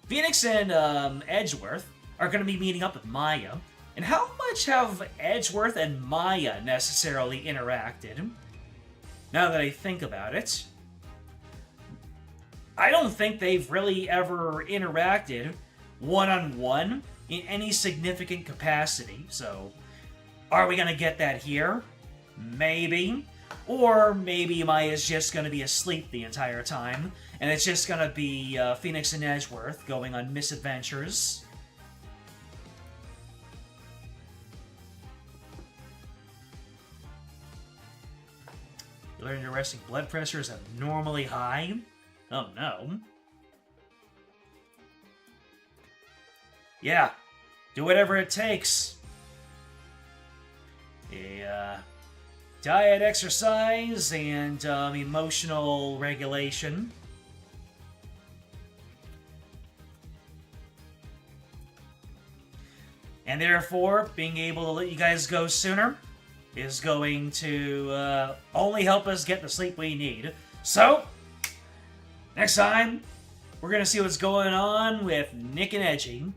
Phoenix and Edgeworth are going to be meeting up with Maya. And how much have Edgeworth and Maya necessarily interacted? Now that I think about it, I don't think they've really ever interacted one-on-one in any significant capacity. So, are we going to get that here? Maybe. Or maybe Maya's just going to be asleep the entire time, and it's just going to be Phoenix and Edgeworth going on misadventures. You learn your resting blood pressure is abnormally high? Oh no. Yeah, do whatever it takes. a diet, exercise, and emotional regulation. And therefore, being able to let you guys go sooner is going to only help us get the sleep we need. So, next time, we're going to see what's going on with Nick and Edgy.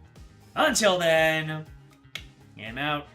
Until then, I'm out.